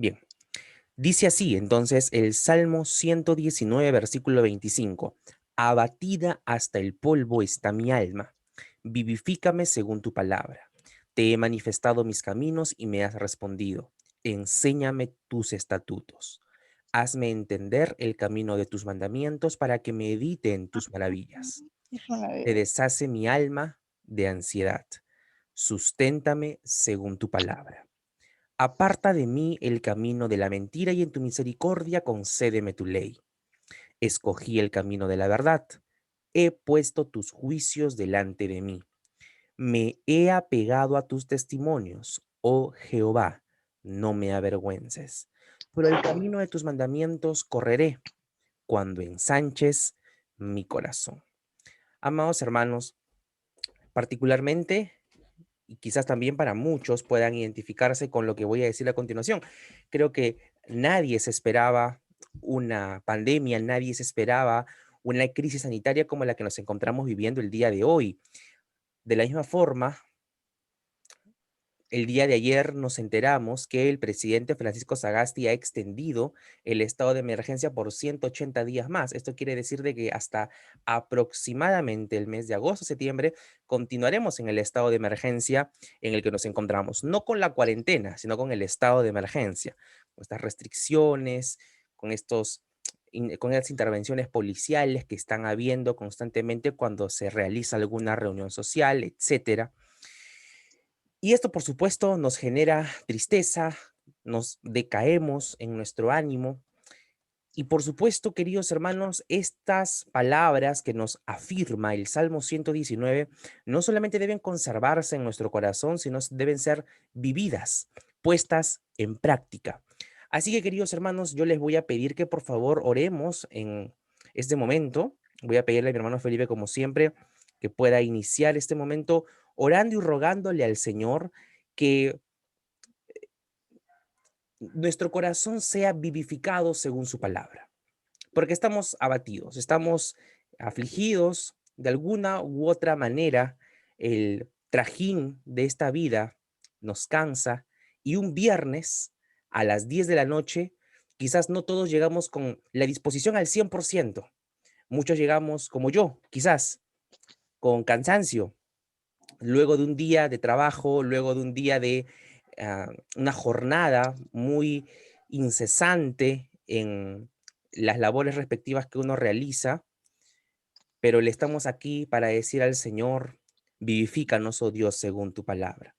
Bien, dice así entonces el Salmo 119, versículo 25. Abatida hasta el polvo está mi alma. Vivifícame según tu palabra. Te he manifestado mis caminos y me has respondido. Enséñame tus estatutos. Hazme entender el camino de tus mandamientos para que medite en tus maravillas. Te deshace mi alma de ansiedad. Susténtame según tu palabra. Aparta de mí el camino de la mentira y en tu misericordia concédeme tu ley. Escogí el camino de la verdad. He puesto tus juicios delante de mí. Me he apegado a tus testimonios, oh Jehová, no me avergüences. Por el camino de tus mandamientos correré cuando ensanches mi corazón. Amados hermanos, particularmente, y quizás también para muchos puedan identificarse con lo que voy a decir a continuación, creo que nadie se esperaba una pandemia, nadie se esperaba una crisis sanitaria como la que nos encontramos viviendo el día de hoy. De la misma forma, el día de ayer nos enteramos que el presidente Francisco Sagasti ha extendido el estado de emergencia por 180 días más. Esto quiere decir de que hasta aproximadamente el mes de agosto, septiembre, continuaremos en el estado de emergencia en el que nos encontramos. No con la cuarentena, sino con el estado de emergencia, con estas restricciones, con con las intervenciones policiales que están habiendo constantemente cuando se realiza alguna reunión social, etcétera. Y esto, por supuesto, nos genera tristeza, nos decaemos en nuestro ánimo. Y por supuesto, queridos hermanos, estas palabras que nos afirma el Salmo 119 no solamente deben conservarse en nuestro corazón, sino deben ser vividas, puestas en práctica. Así que, queridos hermanos, yo les voy a pedir que por favor oremos en este momento. Voy a pedirle a mi hermano Felipe, como siempre, que pueda iniciar este momento orando y rogándole al Señor que nuestro corazón sea vivificado según su palabra, porque estamos abatidos, estamos afligidos de alguna u otra manera. El trajín de esta vida nos cansa y un viernes a las 10 de la noche, quizás no todos llegamos con la disposición al 100%. Muchos llegamos como yo, quizás con cansancio, luego de un día de trabajo, luego de un día de una jornada muy incesante en las labores respectivas que uno realiza, pero le estamos aquí para decir al Señor, vivifícanos, oh Dios, según tu palabra.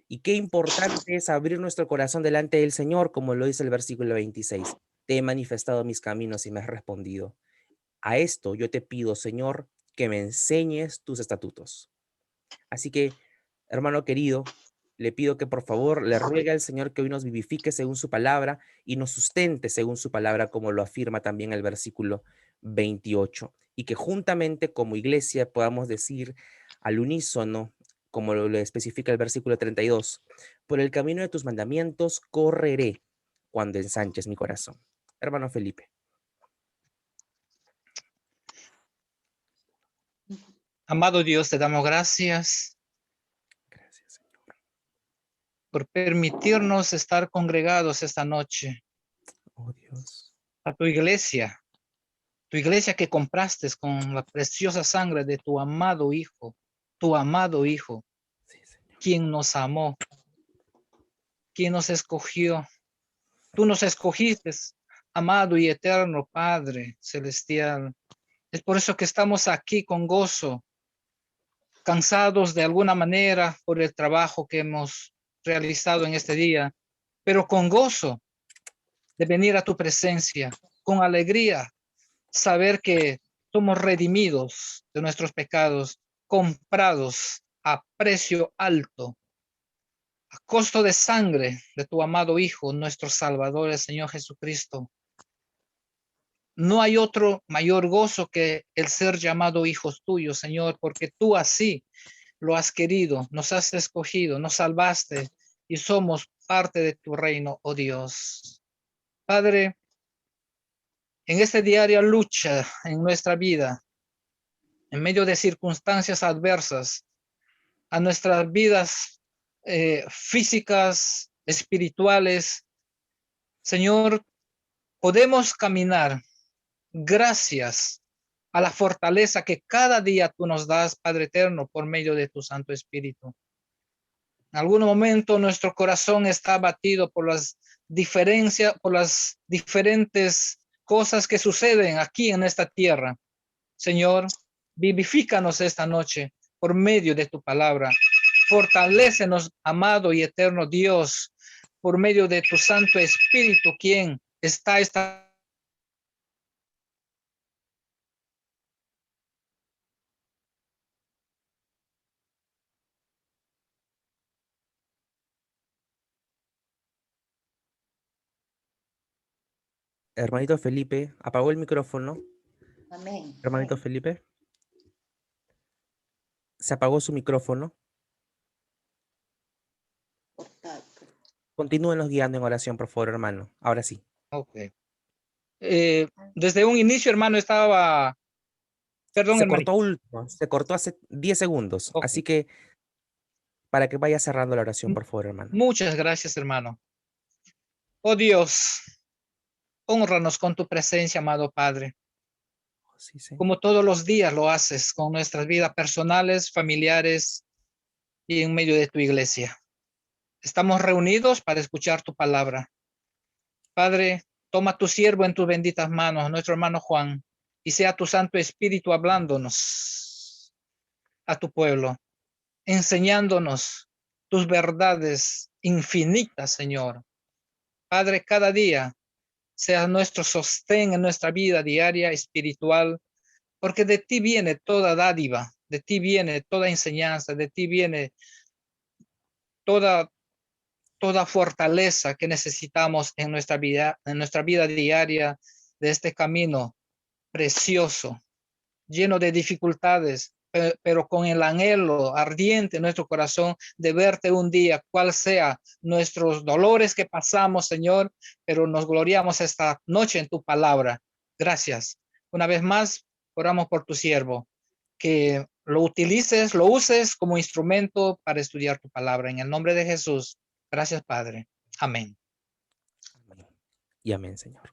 Y qué importante es abrir nuestro corazón delante del Señor, como lo dice el versículo 26. Te he manifestado mis caminos y me has respondido. A esto yo te pido, Señor, que me enseñes tus estatutos. Así que, hermano querido, le pido que por favor le ruegue al Señor que hoy nos vivifique según su palabra y nos sustente según su palabra, como lo afirma también el versículo 28, y que juntamente como iglesia podamos decir al unísono, como lo especifica el versículo 32, por el camino de tus mandamientos correré cuando ensanches mi corazón. Hermano Felipe. Amado Dios, te damos gracias Gracias, Señor. por permitirnos estar congregados esta noche Oh Dios. a tu iglesia que compraste con la preciosa sangre de tu amado Hijo, Sí, Señor. quien nos amó, quien nos escogió. Tú nos escogiste, amado y eterno Padre celestial. Es por eso que estamos aquí con gozo, cansados de alguna manera por el trabajo que hemos realizado en este día, pero con gozo de venir a tu presencia, con alegría, saber que somos redimidos de nuestros pecados, comprados a precio alto, a costo de sangre de tu amado Hijo, nuestro Salvador, el Señor Jesucristo. No hay otro mayor gozo que el ser llamado hijos tuyos, Señor, porque tú así lo has querido, nos has escogido, nos salvaste y somos parte de tu reino, oh Dios. Padre, en esta diaria lucha en nuestra vida, en medio de circunstancias adversas, a nuestras vidas físicas, espirituales, Señor, podemos caminar gracias a la fortaleza que cada día tú nos das, Padre eterno, por medio de tu Santo Espíritu. En algún momento nuestro corazón está abatido por las diferencias, por las diferentes cosas que suceden aquí en esta tierra. Señor, vivifícanos esta noche por medio de tu palabra. Fortalécenos, amado y eterno Dios, por medio de tu Santo Espíritu, quien está esta. Hermanito Felipe, apagó el micrófono. Amén. Hermanito Felipe, se apagó su micrófono. Continúenos guiando en oración, por favor, hermano. Ahora sí. Ok. Desde un inicio, hermano, estaba. Perdón, hermanito. Se cortó hace 10 segundos. Ok. Así que para que vaya cerrando la oración, por favor, hermano. Muchas gracias, hermano. Oh Dios, hónranos con tu presencia, amado Padre, Sí, Señor. como todos los días lo haces con nuestras vidas personales, familiares y en medio de tu iglesia. Estamos reunidos para escuchar tu palabra. Padre, toma tu siervo en tus benditas manos, nuestro hermano Juan, y sea tu Santo Espíritu hablándonos a tu pueblo, enseñándonos tus verdades infinitas, Señor. Padre, cada día sea nuestro sostén en nuestra vida diaria espiritual, porque de ti viene toda dádiva, de ti viene toda enseñanza, de ti viene toda, toda fortaleza que necesitamos en nuestra vida diaria de este camino precioso, lleno de dificultades, pero con el anhelo ardiente en nuestro corazón de verte un día, cual sea nuestros dolores que pasamos, Señor, pero nos gloriamos esta noche en tu palabra. Gracias. Una vez más, oramos por tu siervo, que lo utilices, lo uses como instrumento para estudiar tu palabra. En el nombre de Jesús. Gracias, Padre. Amén. Amén. Y amén, Señor.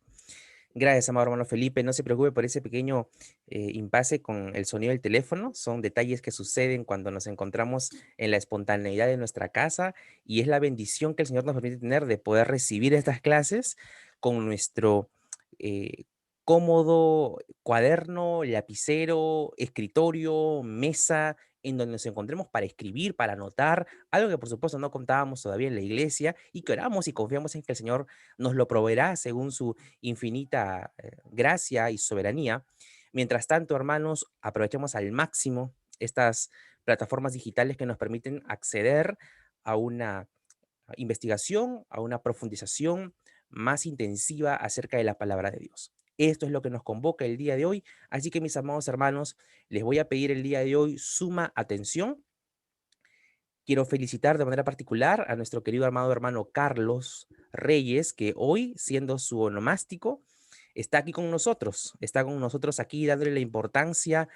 Gracias, amado hermano Felipe. No se preocupe por ese pequeño impasse con el sonido del teléfono. Son detalles que suceden cuando nos encontramos en la espontaneidad de nuestra casa y es la bendición que el Señor nos permite tener de poder recibir estas clases con nuestro eh, cómodo cuaderno, lapicero, escritorio, mesa, en donde nos encontremos para escribir, para anotar, algo que por supuesto no contábamos todavía en la iglesia y que oramos y confiamos en que el Señor nos lo proveerá según su infinita gracia y soberanía. Mientras tanto, hermanos, aprovechemos al máximo estas plataformas digitales que nos permiten acceder a una investigación, a una profundización más intensiva acerca de la palabra de Dios. Esto es lo que nos convoca el día de hoy. Así que mis amados hermanos, les voy a pedir el día de hoy suma atención. Quiero felicitar de manera particular a nuestro querido amado hermano Carlos Reyes, que hoy, siendo su onomástico, está con nosotros aquí dándole la importancia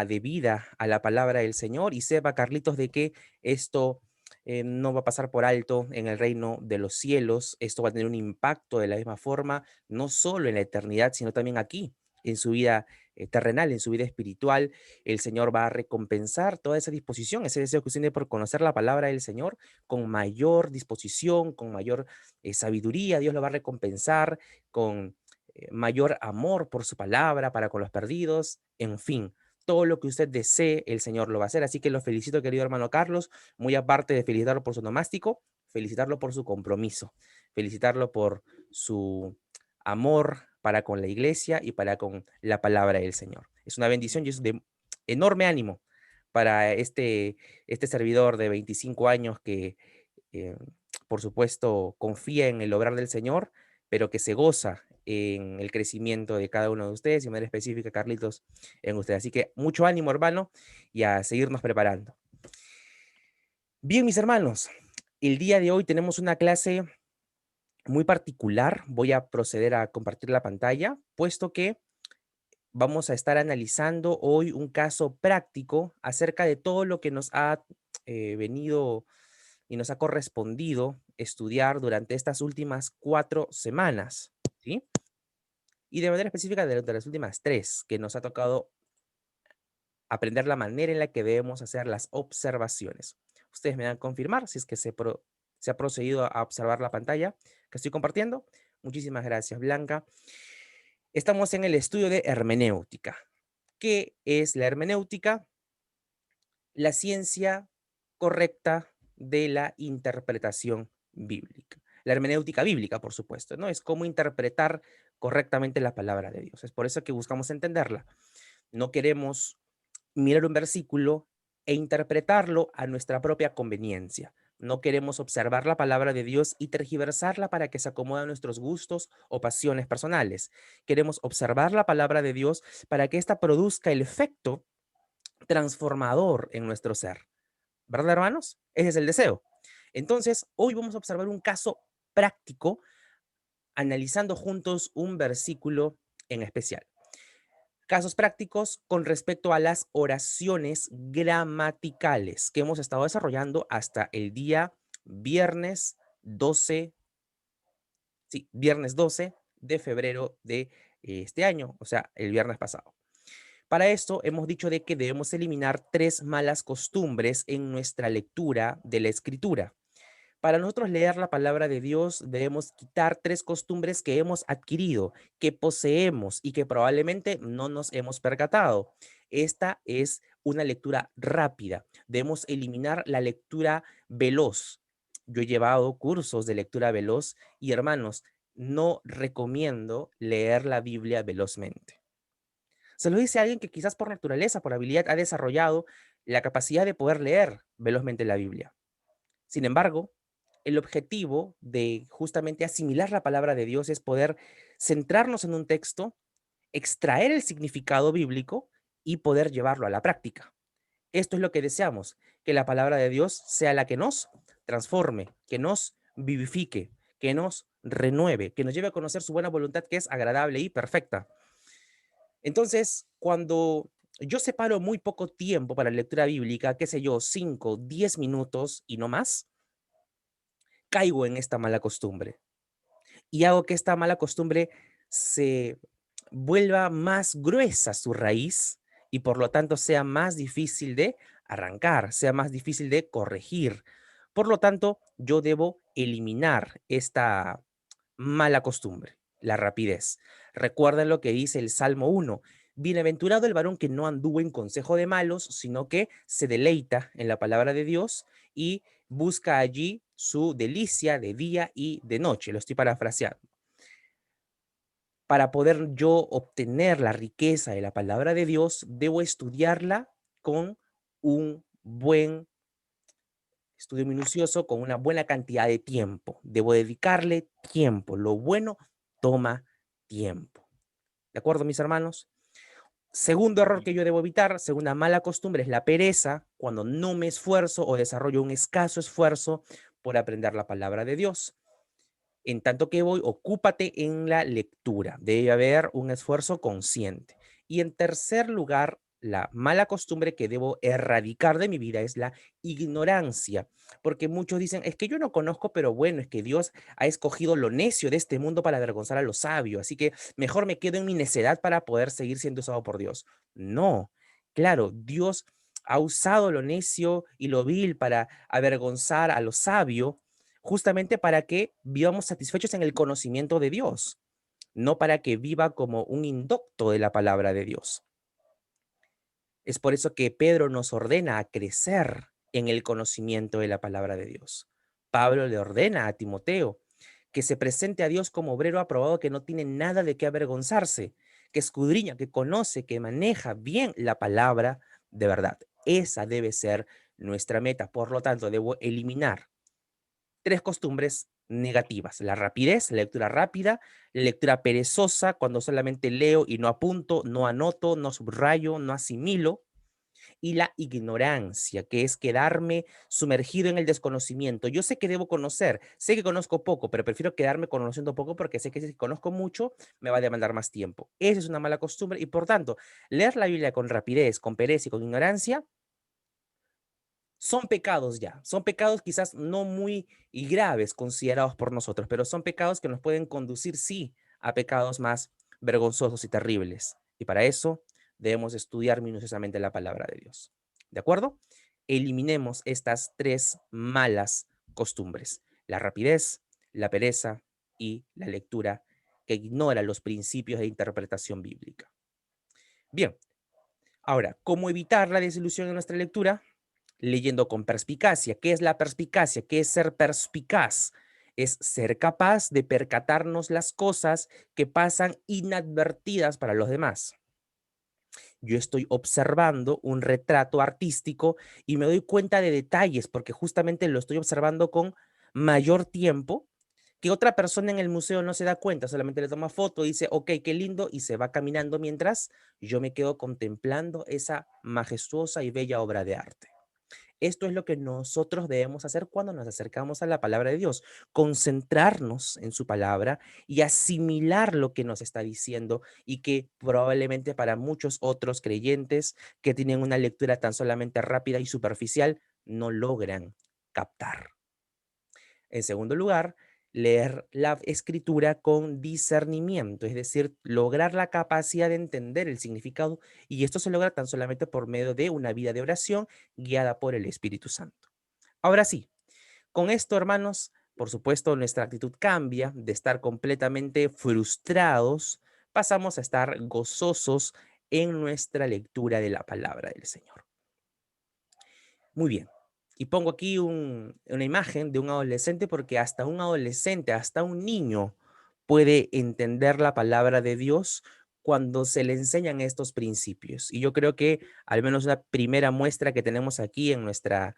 debida a la palabra del Señor y sepa, Carlitos, de que esto no va a pasar por alto en el reino de los cielos, esto va a tener un impacto de la misma forma, no solo en la eternidad, sino también aquí, en su vida terrenal, en su vida espiritual. El Señor va a recompensar toda esa disposición, ese deseo que usted tiene por conocer la palabra del Señor con mayor disposición, con mayor sabiduría. Dios lo va a recompensar con mayor amor por su palabra, para con los perdidos, en fin. Todo lo que usted desee, el Señor lo va a hacer. Así que lo felicito, querido hermano Carlos, muy aparte de felicitarlo por su nomástico, felicitarlo por su compromiso, felicitarlo por su amor para con la iglesia y para con la palabra del Señor. Es una bendición y es de enorme ánimo para este servidor de 25 años que, eh, por supuesto, confía en el obrar del Señor, pero que se goza en el crecimiento de cada uno de ustedes y de manera específica, Carlitos, en ustedes. Así que mucho ánimo, hermano, y a seguirnos preparando. Bien, mis hermanos, el día de hoy tenemos una clase muy particular. Voy a proceder a compartir la pantalla, puesto que vamos a estar analizando hoy un caso práctico acerca de todo lo que nos ha venido y nos ha correspondido estudiar durante estas últimas 4 semanas, ¿sí? Y de manera específica durante las últimas 3, que nos ha tocado aprender la manera en la que debemos hacer las observaciones. Ustedes me dan a confirmar si es que se ha procedido a observar la pantalla que estoy compartiendo. Muchísimas gracias, Blanca. Estamos en el estudio de hermenéutica. ¿Qué es la hermenéutica? La ciencia correcta de la interpretación bíblica. La hermenéutica bíblica, por supuesto, ¿no? Es cómo interpretar correctamente la palabra de Dios. Es por eso que buscamos entenderla. No queremos mirar un versículo e interpretarlo a nuestra propia conveniencia. No queremos observar la palabra de Dios y tergiversarla para que se acomode a nuestros gustos o pasiones personales. Queremos observar la palabra de Dios para que ésta produzca el efecto transformador en nuestro ser. ¿Verdad, hermanos? Ese es el deseo. Entonces, hoy vamos a observar un caso práctico analizando juntos un versículo en especial. Casos prácticos con respecto a las oraciones gramaticales que hemos estado desarrollando hasta el día viernes 12, sí, viernes 12 de febrero de este año, o sea, el viernes pasado. Para esto hemos dicho de que debemos eliminar 3 malas costumbres en nuestra lectura de la escritura. Para nosotros leer la palabra de Dios debemos quitar 3 costumbres que hemos adquirido, que poseemos y que probablemente no nos hemos percatado. Esta es una lectura rápida. Debemos eliminar la lectura veloz. Yo he llevado cursos de lectura veloz y hermanos, no recomiendo leer la Biblia velozmente. Se lo dice alguien que quizás por naturaleza, por habilidad, ha desarrollado la capacidad de poder leer velozmente la Biblia. Sin embargo, el objetivo de justamente asimilar la palabra de Dios es poder centrarnos en un texto, extraer el significado bíblico y poder llevarlo a la práctica. Esto es lo que deseamos, que la palabra de Dios sea la que nos transforme, que nos vivifique, que nos renueve, que nos lleve a conocer su buena voluntad que es agradable y perfecta. Entonces, cuando yo separo muy poco tiempo para la lectura bíblica, qué sé yo, 5, 10 minutos y no más, caigo en esta mala costumbre y hago que esta mala costumbre se vuelva más gruesa su raíz y por lo tanto sea más difícil de arrancar, sea más difícil de corregir. Por lo tanto, yo debo eliminar esta mala costumbre, la rapidez. Recuerden lo que dice el Salmo 1. Bienaventurado el varón que no anduvo en consejo de malos, sino que se deleita en la palabra de Dios y busca allí su delicia de día y de noche. Lo estoy parafraseando. Para poder yo obtener la riqueza de la palabra de Dios, debo estudiarla con un buen estudio minucioso, con una buena cantidad de tiempo. Debo dedicarle tiempo. Lo bueno toma tiempo. ¿De acuerdo, mis hermanos? Segundo error que yo debo evitar, segunda mala costumbre, es la pereza, cuando no me esfuerzo o desarrollo un escaso esfuerzo por aprender la palabra de Dios. En tanto que voy, ocúpate en la lectura. Debe haber un esfuerzo consciente. Y en tercer lugar, la mala costumbre que debo erradicar de mi vida es la ignorancia, porque muchos dicen, es que yo no conozco, pero bueno, es que Dios ha escogido lo necio de este mundo para avergonzar a lo sabio, así que mejor me quedo en mi necedad para poder seguir siendo usado por Dios. No, claro, Dios ha usado lo necio y lo vil para avergonzar a lo sabio, justamente para que vivamos satisfechos en el conocimiento de Dios, no para que viva como un indocto de la palabra de Dios. Es por eso que Pedro nos ordena a crecer en el conocimiento de la palabra de Dios. Pablo le ordena a Timoteo que se presente a Dios como obrero aprobado que no tiene nada de qué avergonzarse, que escudriña, que conoce, que maneja bien la palabra de verdad. Esa debe ser nuestra meta. Por lo tanto, debo eliminar 3 costumbres negativas: la rapidez, la lectura rápida, la lectura perezosa, cuando solamente leo y no apunto, no anoto, no subrayo, no asimilo, y la ignorancia, que es quedarme sumergido en el desconocimiento. Yo sé que debo conocer, sé que conozco poco, pero prefiero quedarme conociendo poco porque sé que si conozco mucho me va a demandar más tiempo. Esa es una mala costumbre y por tanto, leer la Biblia con rapidez, con pereza y con ignorancia son pecados ya, son pecados quizás no muy y graves considerados por nosotros, pero son pecados que nos pueden conducir, sí, a pecados más vergonzosos y terribles. Y para eso debemos estudiar minuciosamente la palabra de Dios. ¿De acuerdo? Eliminemos estas tres malas costumbres: la rapidez, la pereza y la lectura que ignora los principios de interpretación bíblica. Bien, ahora, ¿cómo evitar la desilusión en nuestra lectura? Leyendo con perspicacia. ¿Qué es la perspicacia? ¿Qué es ser perspicaz? Es ser capaz de percatarnos las cosas que pasan inadvertidas para los demás. Yo estoy observando un retrato artístico y me doy cuenta de detalles porque justamente lo estoy observando con mayor tiempo que otra persona en el museo no se da cuenta, solamente le toma foto, dice, ok, qué lindo, y se va caminando mientras yo me quedo contemplando esa majestuosa y bella obra de arte. Esto es lo que nosotros debemos hacer cuando nos acercamos a la palabra de Dios, concentrarnos en su palabra y asimilar lo que nos está diciendo y que probablemente para muchos otros creyentes que tienen una lectura tan solamente rápida y superficial no logran captar. En segundo lugar, leer la escritura con discernimiento, es decir, lograr la capacidad de entender el significado, y esto se logra tan solamente por medio de una vida de oración guiada por el Espíritu Santo. Ahora sí, con esto, hermanos, por supuesto, nuestra actitud cambia de estar completamente frustrados, pasamos a estar gozosos en nuestra lectura de la palabra del Señor. Muy bien. Y pongo aquí una imagen de un adolescente porque hasta un adolescente, hasta un niño puede entender la palabra de Dios cuando se le enseñan estos principios. Y yo creo que al menos una primera muestra que tenemos aquí en nuestra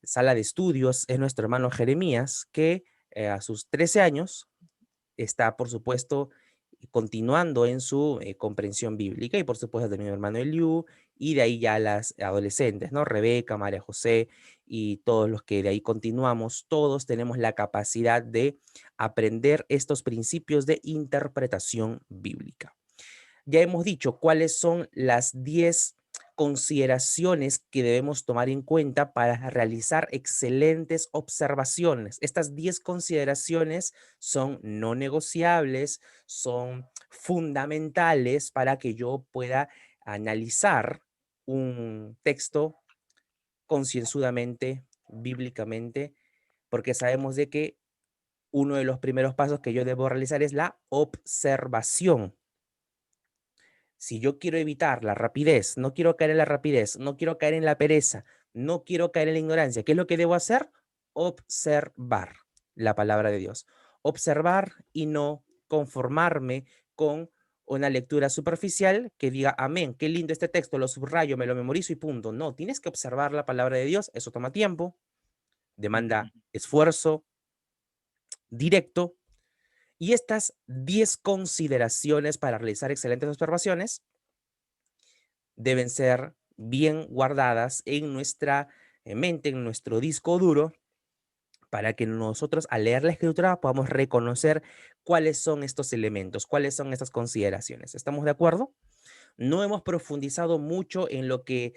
sala de estudios es nuestro hermano Jeremías, que a sus 13 años está, por supuesto, continuando en su comprensión bíblica y, por supuesto, también mi hermano Eliú y de ahí ya las adolescentes, ¿no? Rebeca, María José y todos los que de ahí continuamos, todos tenemos la capacidad de aprender estos principios de interpretación bíblica. Ya hemos dicho cuáles son las 10 consideraciones que debemos tomar en cuenta para realizar excelentes observaciones. Estas 10 consideraciones son no negociables, son fundamentales para que yo pueda analizar un texto concienzudamente, bíblicamente, porque sabemos de que uno de los primeros pasos que yo debo realizar es la observación. Si yo quiero evitar la rapidez, no quiero caer en la rapidez, no quiero caer en la pereza, no quiero caer en la ignorancia, ¿qué es lo que debo hacer? Observar la palabra de Dios. Observar y no conformarme con una lectura superficial que diga, amén, qué lindo este texto, lo subrayo, me lo memorizo y punto. No, tienes que observar la palabra de Dios, eso toma tiempo, demanda esfuerzo directo, y estas 10 consideraciones para realizar excelentes observaciones deben ser bien guardadas en nuestra mente, en nuestro disco duro, para que nosotros al leer la escritura podamos reconocer cuáles son estos elementos, cuáles son estas consideraciones. ¿Estamos de acuerdo? No hemos profundizado mucho en lo que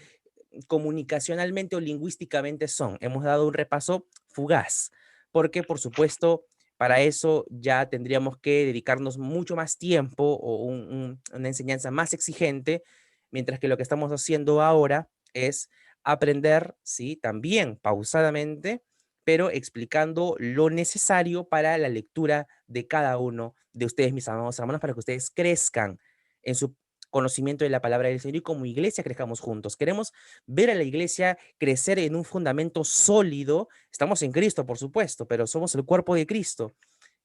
comunicacionalmente o lingüísticamente son. Hemos dado un repaso fugaz, porque por supuesto para eso ya tendríamos que dedicarnos mucho más tiempo o una enseñanza más exigente, mientras que lo que estamos haciendo ahora es aprender, sí, también pausadamente, pero explicando lo necesario para la lectura de cada uno de ustedes, mis amados hermanos, para que ustedes crezcan en su conocimiento de la palabra del Señor y como iglesia crezcamos juntos. Queremos ver a la iglesia crecer en un fundamento sólido. Estamos en Cristo, por supuesto, pero somos el cuerpo de Cristo.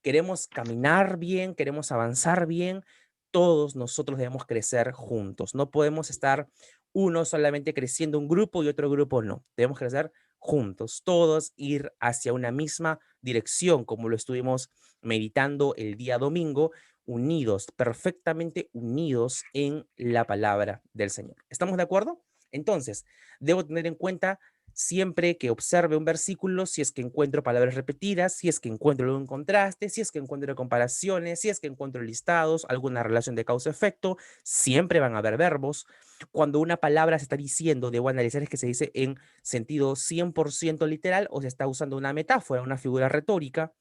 Queremos caminar bien, queremos avanzar bien. Todos nosotros debemos crecer juntos. No podemos estar uno solamente creciendo un grupo y otro grupo no. Debemos crecer juntos, todos ir hacia una misma dirección, como lo estuvimos meditando el día domingo, unidos, perfectamente unidos en la palabra del Señor. ¿Estamos de acuerdo? Entonces, debo tener en cuenta siempre que observe un versículo, si es que encuentro palabras repetidas, si es que encuentro un contraste, si es que encuentro comparaciones, si es que encuentro listados, alguna relación de causa-efecto, siempre van a haber verbos. Cuando una palabra se está diciendo, debo analizar es que se dice en sentido 100% literal o se está usando una metáfora, una figura retórica,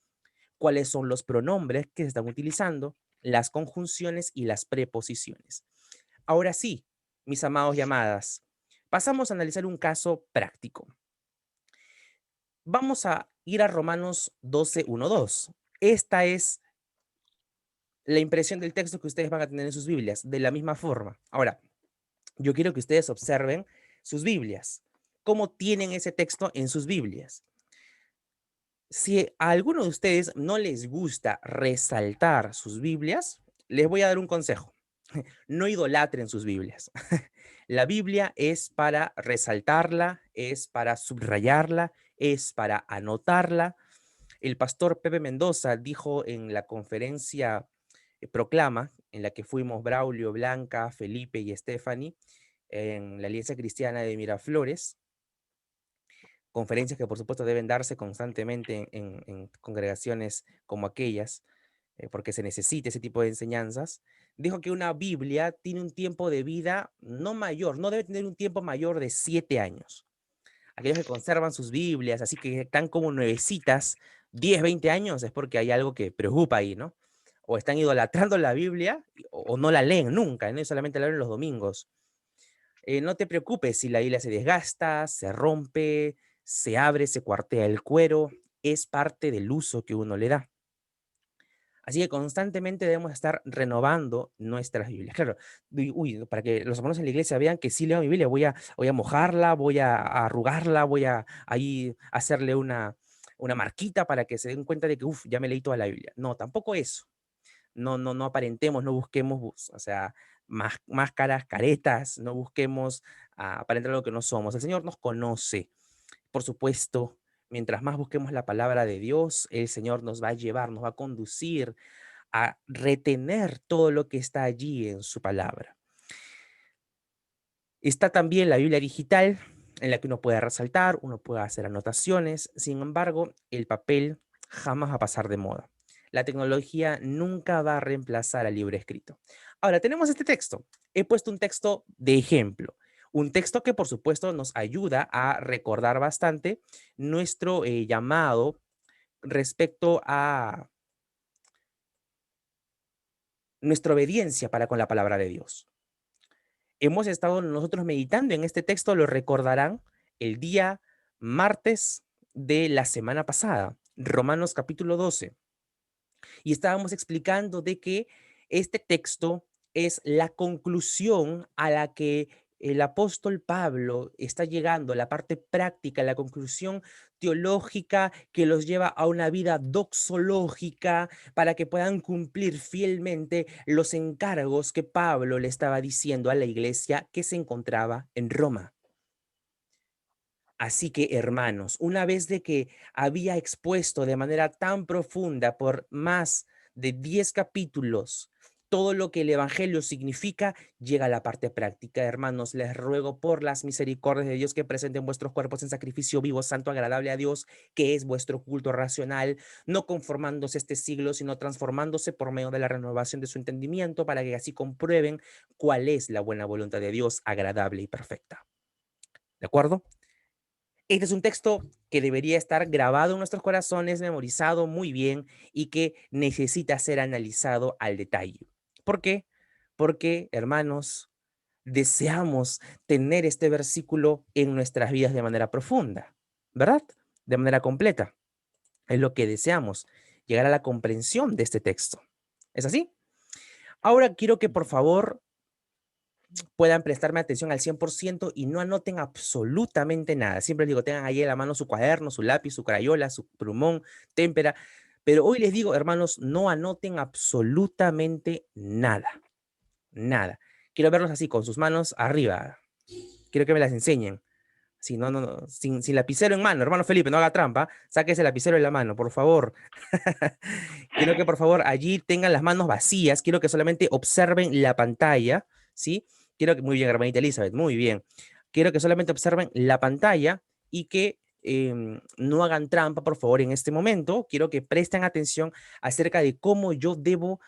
cuáles son los pronombres que se están utilizando, las conjunciones y las preposiciones. Ahora sí, mis amados y amadas, pasamos a analizar un caso práctico. Vamos a ir a Romanos 12:1-2. Esta es la impresión del texto que ustedes van a tener en sus Biblias, de la misma forma. Ahora, yo quiero que ustedes observen sus Biblias. ¿Cómo tienen ese texto en sus Biblias? Si a alguno de ustedes no les gusta resaltar sus Biblias, les voy a dar un consejo. No idolatren sus Biblias. La Biblia es para resaltarla, es para subrayarla, es para anotarla. El pastor Pepe Mendoza dijo en la conferencia Proclama, en la que fuimos Braulio, Blanca, Felipe y Stephanie, en la Alianza Cristiana de Miraflores, conferencias que por supuesto deben darse constantemente en congregaciones como aquellas, porque se necesita ese tipo de enseñanzas, dijo que una Biblia tiene un tiempo de vida no mayor, no debe tener un tiempo mayor de 7 años. Aquellos que conservan sus Biblias, así que están como nuevecitas, 10, 20 años, es porque hay algo que preocupa ahí, ¿no? O están idolatrando la Biblia o no la leen nunca, ¿no? Y solamente la leen los domingos. No te preocupes si la Biblia se desgasta, se rompe, se abre, se cuartea el cuero, es parte del uso que uno le da. Así que constantemente debemos estar renovando nuestras Biblias. Claro, para que los hermanos en la iglesia vean que sí leo mi Biblia, voy a mojarla, voy a arrugarla, voy a ahí hacerle una marquita para que se den cuenta de que, ya me leí toda la Biblia. No, tampoco eso. No, no, no aparentemos, no busquemos, o sea, máscaras, caretas, no busquemos aparentar lo que no somos. El Señor nos conoce. Por supuesto, mientras más busquemos la palabra de Dios, el Señor nos va a llevar, nos va a conducir a retener todo lo que está allí en su palabra. Está también la Biblia digital, en la que uno puede resaltar, uno puede hacer anotaciones. Sin embargo, el papel jamás va a pasar de moda. La tecnología nunca va a reemplazar al libro escrito. Ahora, tenemos este texto. He puesto un texto de ejemplo. Un texto que, por supuesto, nos ayuda a recordar bastante nuestro llamado respecto a nuestra obediencia para con la palabra de Dios. Hemos estado nosotros meditando en este texto, lo recordarán, el día martes de la semana pasada, Romanos capítulo 12. Y estábamos explicando de que este texto es la conclusión a la que el apóstol Pablo está llegando, la parte práctica, la conclusión teológica que los lleva a una vida doxológica para que puedan cumplir fielmente los encargos que Pablo le estaba diciendo a la iglesia que se encontraba en Roma. Así que, hermanos, una vez de que había expuesto de manera tan profunda por más de 10 capítulos todo lo que el evangelio significa, llega a la parte práctica. Hermanos, les ruego por las misericordias de Dios que presenten vuestros cuerpos en sacrificio vivo, santo, agradable a Dios, que es vuestro culto racional, no conformándose a este siglo, sino transformándose por medio de la renovación de su entendimiento, para que así comprueben cuál es la buena voluntad de Dios, agradable y perfecta. ¿De acuerdo? Este es un texto que debería estar grabado en nuestros corazones, memorizado muy bien y que necesita ser analizado al detalle. ¿Por qué? Porque, hermanos, deseamos tener este versículo en nuestras vidas de manera profunda, ¿verdad? De manera completa. Es lo que deseamos, llegar a la comprensión de este texto. ¿Es así? Ahora quiero que por favor puedan prestarme atención al 100% y no anoten absolutamente nada. Siempre les digo, tengan ahí en la mano su cuaderno, su lápiz, su crayola, su plumón, témpera. Pero hoy les digo, hermanos, no anoten absolutamente nada. Nada. Quiero verlos así, con sus manos arriba. Quiero que me las enseñen. Si no, no, no, sin lapicero en mano, hermano Felipe, no haga trampa. Saque ese lapicero en la mano, por favor. Quiero que por favor allí tengan las manos vacías. Quiero que solamente observen la pantalla, ¿sí? Quiero que, muy bien, hermanita Elizabeth, muy bien. Quiero que solamente observen la pantalla y que no hagan trampa, por favor, en este momento. Quiero que presten atención acerca de cómo yo debo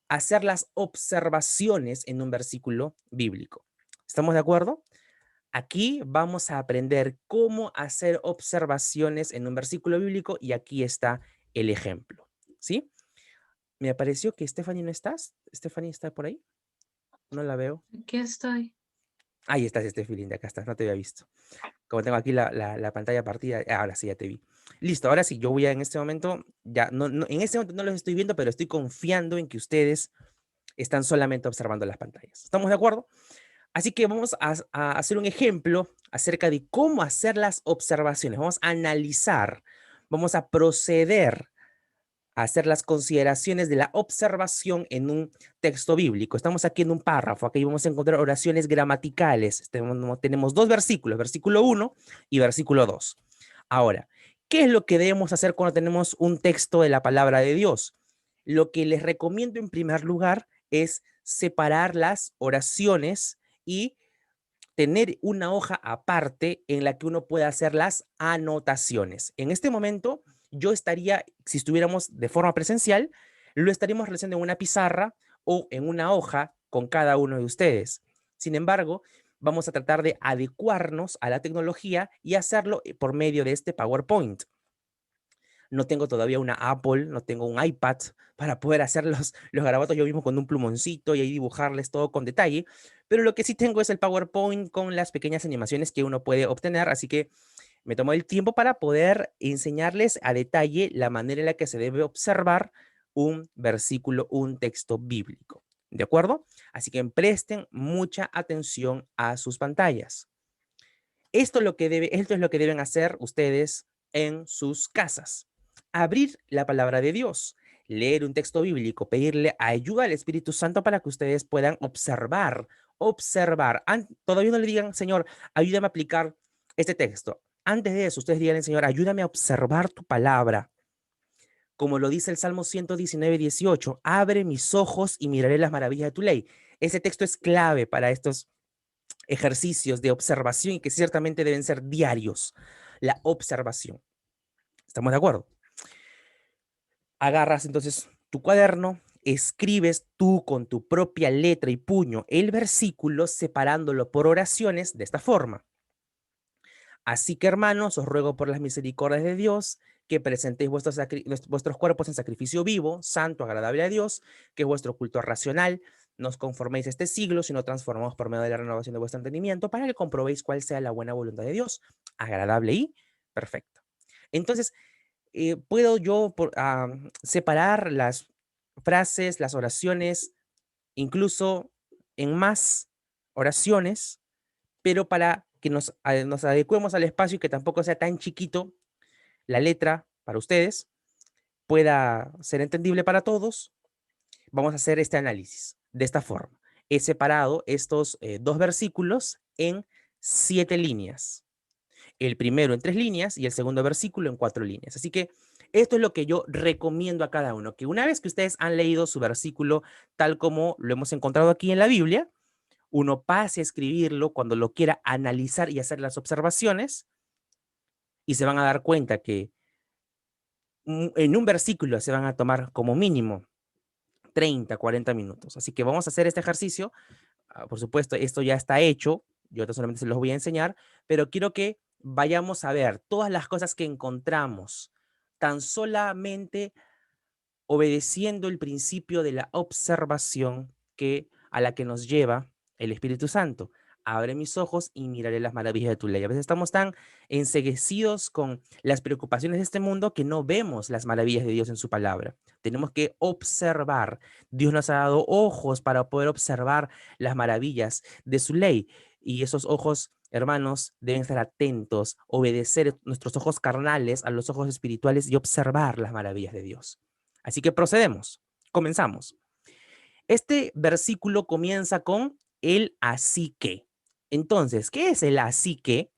hacer las observaciones en un versículo bíblico. ¿Estamos de acuerdo? Aquí vamos a aprender cómo hacer observaciones en un versículo bíblico y aquí está el ejemplo, ¿sí? Me pareció que Stephanie no estás. ¿Stephanie está por ahí? No la veo. Aquí estoy. Ahí estás, Steffi, linda, acá estás, no te había visto. Como tengo aquí la pantalla partida, ahora sí ya te vi. Listo, ahora sí, yo voy a en este momento, ya, en este momento no los estoy viendo, pero estoy confiando en que ustedes están solamente observando las pantallas. ¿Estamos de acuerdo? Así que vamos a hacer un ejemplo acerca de cómo hacer las observaciones. Vamos a analizar, vamos a proceder a hacer las consideraciones de la observación en un texto bíblico. Estamos aquí en un párrafo, aquí vamos a encontrar oraciones gramaticales. Tenemos dos versículos, versículo 1 y versículo 2. Ahora, ¿qué es lo que debemos hacer cuando tenemos un texto de la palabra de Dios? Lo que les recomiendo en primer lugar es separar las oraciones y tener una hoja aparte en la que uno pueda hacer las anotaciones. En este momento, yo estaría, si estuviéramos de forma presencial, lo estaríamos realizando en una pizarra o en una hoja con cada uno de ustedes. Sin embargo, vamos a tratar de adecuarnos a la tecnología y hacerlo por medio de este PowerPoint. No tengo todavía una Apple, no tengo un iPad para poder hacer los garabatos yo mismo con un plumoncito y ahí dibujarles todo con detalle, pero lo que sí tengo es el PowerPoint con las pequeñas animaciones que uno puede obtener, así que me tomo el tiempo para poder enseñarles a detalle la manera en la que se debe observar un versículo, un texto bíblico. ¿De acuerdo? Así que presten mucha atención a sus pantallas. Esto es lo que deben hacer ustedes en sus casas. Abrir la palabra de Dios, leer un texto bíblico, pedirle ayuda al Espíritu Santo para que ustedes puedan observar. Todavía no le digan, Señor, ayúdame a aplicar este texto. Antes de eso, ustedes digan, Señor, ayúdame a observar tu palabra. Como lo dice el Salmo 119:18, abre mis ojos y miraré las maravillas de tu ley. Ese texto es clave para estos ejercicios de observación y que ciertamente deben ser diarios. La observación. ¿Estamos de acuerdo? Agarras entonces tu cuaderno, escribes tú con tu propia letra y puño el versículo separándolo por oraciones de esta forma. Así que, hermanos, os ruego por las misericordias de Dios que presentéis vuestros cuerpos en sacrificio vivo, santo, agradable a Dios, que es vuestro culto racional. No os conforméis a este siglo, sino transformaos por medio de la renovación de vuestro entendimiento para que comprobéis cuál sea la buena voluntad de Dios, agradable y perfecta. Entonces, puedo yo separar las frases, las oraciones, incluso en más oraciones, pero para que nos adecuemos al espacio y que tampoco sea tan chiquito la letra para ustedes, pueda ser entendible para todos, vamos a hacer este análisis de esta forma. He separado estos dos versículos en 7 líneas. El primero en 3 líneas y el segundo versículo en 4 líneas. Así que esto es lo que yo recomiendo a cada uno, que una vez que ustedes han leído su versículo tal como lo hemos encontrado aquí en la Biblia, uno pase a escribirlo cuando lo quiera analizar y hacer las observaciones y se van a dar cuenta que en un versículo se van a tomar como mínimo 30, 40 minutos. Así que vamos a hacer este ejercicio. Por supuesto, esto ya está hecho. Yo solamente se los voy a enseñar, pero quiero que vayamos a ver todas las cosas que encontramos tan solamente obedeciendo el principio de la observación a la que nos lleva el Espíritu Santo. Abre mis ojos y miraré las maravillas de tu ley. A veces estamos tan enceguecidos con las preocupaciones de este mundo que no vemos las maravillas de Dios en su palabra. Tenemos que observar. Dios nos ha dado ojos para poder observar las maravillas de su ley. Y esos ojos, hermanos, deben estar atentos, obedecer nuestros ojos carnales a los ojos espirituales y observar las maravillas de Dios. Así que procedemos, comenzamos. Este versículo comienza con el así que. Entonces, ¿qué es el así que?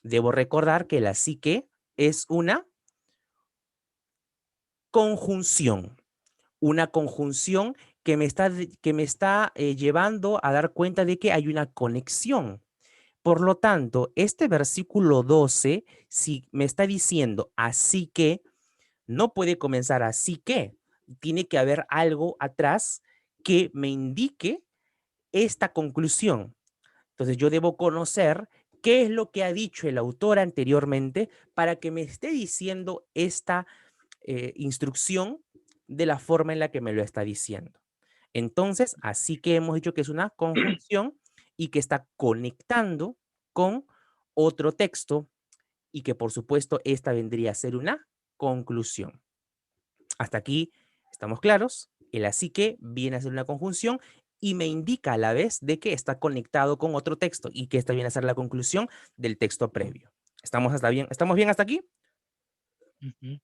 Debo recordar que el así que es una conjunción que me está llevando a dar cuenta de que hay una conexión. Por lo tanto, este versículo 12, si me está diciendo así que, no puede comenzar así que. Tiene que haber algo atrás que me indique esta conclusión. Entonces yo debo conocer qué es lo que ha dicho el autor anteriormente para que me esté diciendo esta instrucción de la forma en la que me lo está diciendo. Entonces, así que hemos dicho que es una conjunción y que está conectando con otro texto y que por supuesto esta vendría a ser una conclusión. Hasta aquí estamos claros. El así que viene a ser una conjunción y me indica a la vez de que está conectado con otro texto y que esta viene a ser la conclusión del texto previo. ¿Estamos bien hasta aquí? Ujú,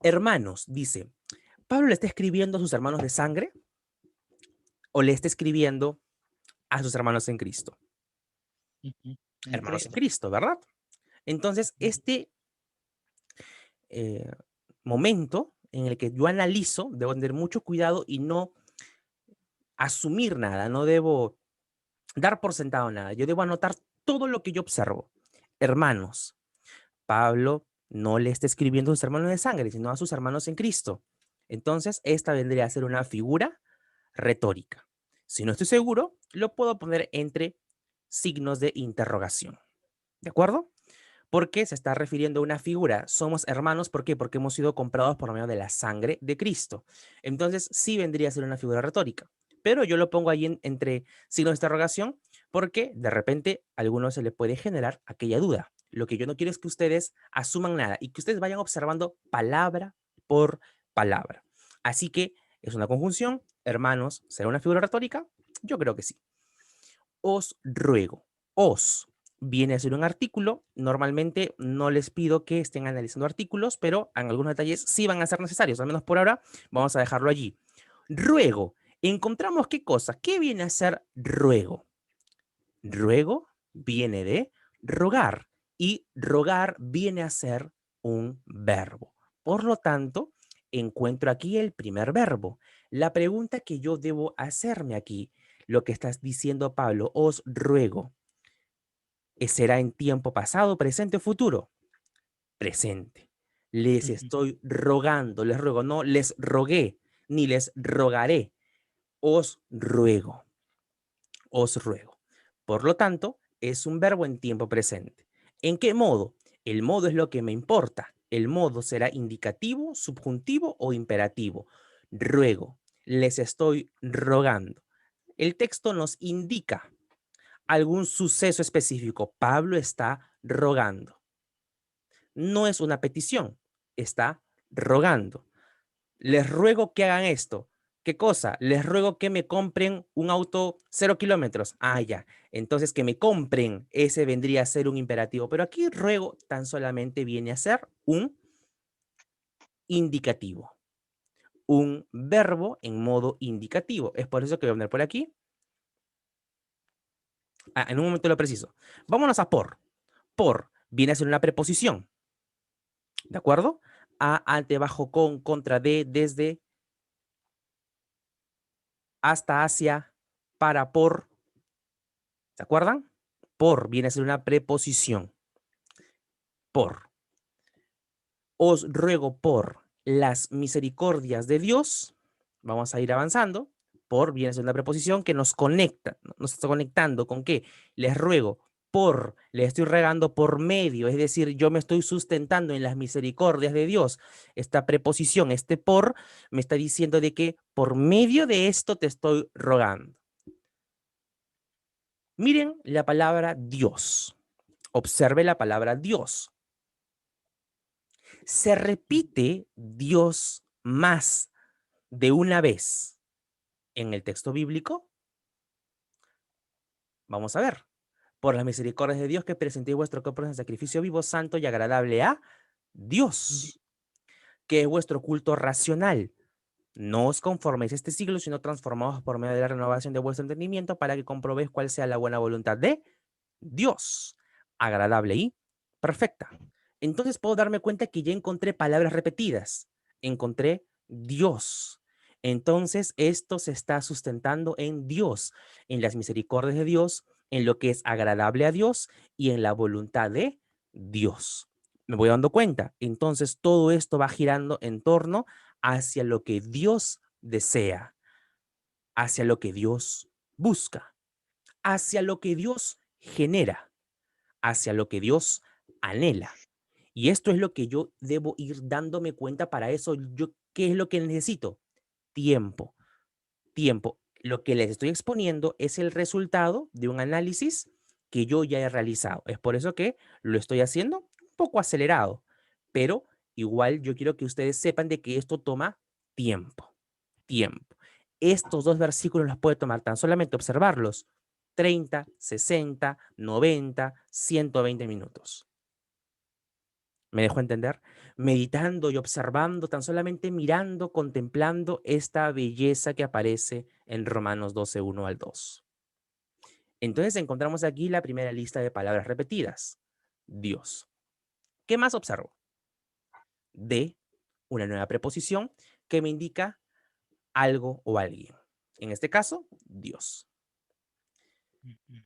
Hermanos, dice, ¿Pablo le está escribiendo a sus hermanos de sangre o le está escribiendo a sus hermanos en Cristo? ujú. En Hermanos en Cristo. Cristo, ¿verdad? Entonces, Ujú, este momento en el que yo analizo, debo tener mucho cuidado y no asumir nada, no debo dar por sentado nada, yo debo anotar todo lo que yo observo. Hermanos, Pablo no le está escribiendo a sus hermanos de sangre, sino a sus hermanos en Cristo. Entonces, esta vendría a ser una figura retórica. Si no estoy seguro, lo puedo poner entre signos de interrogación. ¿De acuerdo? Porque se está refiriendo a una figura. Somos hermanos, ¿por qué? Porque hemos sido comprados por medio de la sangre de Cristo. Entonces, sí vendría a ser una figura retórica. Pero yo lo pongo ahí entre signos de interrogación porque de repente a alguno se le puede generar aquella duda. Lo que yo no quiero es que ustedes asuman nada y que ustedes vayan observando palabra por palabra. Así que es una conjunción. Hermanos, ¿será una figura retórica? Yo creo que sí. Os ruego. Os viene a ser un artículo. Normalmente no les pido que estén analizando artículos, pero en algunos detalles sí van a ser necesarios. Al menos por ahora vamos a dejarlo allí. Ruego. Encontramos qué cosa. ¿Qué viene a ser ruego? Ruego viene de rogar y rogar viene a ser un verbo. Por lo tanto, encuentro aquí el primer verbo. La pregunta que yo debo hacerme aquí, lo que estás diciendo Pablo, os ruego, ¿será en tiempo pasado, presente o futuro? Presente. Les ujú. estoy rogando, les ruego, no les rogué, ni les rogaré. Os ruego, os ruego. Por lo tanto, es un verbo en tiempo presente. ¿En qué modo? El modo es lo que me importa. El modo será indicativo, subjuntivo o imperativo. Ruego, les estoy rogando. El texto nos indica algún suceso específico. Pablo está rogando. No es una petición, está rogando. Les ruego que hagan esto. ¿Qué cosa? Les ruego que me compren un auto 0 kilómetros. Ah, ya. Entonces que me compren, ese vendría a ser un imperativo. Pero aquí ruego tan solamente viene a ser un indicativo. Un verbo en modo indicativo. Es por eso que voy a poner por aquí. Ah, en un momento lo preciso. Vámonos a por. Por viene a ser una preposición. ¿De acuerdo? A, ante, bajo, con, contra, de, desde, hasta, hacia, para, por. ¿Se acuerdan? Por viene a ser una preposición. Por. Os ruego por las misericordias de Dios. Vamos a ir avanzando. Por viene a ser una preposición que nos conecta. Nos está conectando con qué. Les ruego por, le estoy regando por medio, es decir, yo me estoy sustentando en las misericordias de Dios. Esta preposición, este por, me está diciendo de que por medio de esto te estoy rogando. Miren la palabra Dios. Observe la palabra Dios. Se repite Dios más de una vez en el texto bíblico. Vamos a ver. Por las misericordias de Dios que presenté vuestro cuerpo en sacrificio vivo, santo y agradable a Di- Dios, que es vuestro culto racional. No os conforméis a este siglo, sino transformaos por medio de la renovación de vuestro entendimiento para que comprobéis cuál sea la buena voluntad de Dios, agradable y perfecta. Entonces puedo darme cuenta que ya encontré palabras repetidas. Encontré Dios. Entonces esto se está sustentando en Dios, en las misericordias de Dios, en lo que es agradable a Dios y en la voluntad de Dios. Me voy dando cuenta. Entonces todo esto va girando en torno hacia lo que Dios desea, hacia lo que Dios busca, hacia lo que Dios genera, hacia lo que Dios anhela. Y esto es lo que yo debo ir dándome cuenta para eso. Yo, ¿qué es lo que necesito? Tiempo, tiempo. Lo que les estoy exponiendo es el resultado de un análisis que yo ya he realizado. Es por eso que lo estoy haciendo un poco acelerado, pero igual yo quiero que ustedes sepan de que esto toma tiempo, tiempo. Estos dos versículos los puede tomar tan solamente observarlos 30, 60, 90, 120 minutos. ¿Me dejo entender? Meditando y observando, tan solamente mirando, contemplando esta belleza que aparece en Romanos 12, 1 al 2. Entonces encontramos aquí la primera lista de palabras repetidas. Dios. ¿Qué más observo? De una nueva preposición que me indica algo o alguien. En este caso, Dios. Ujú.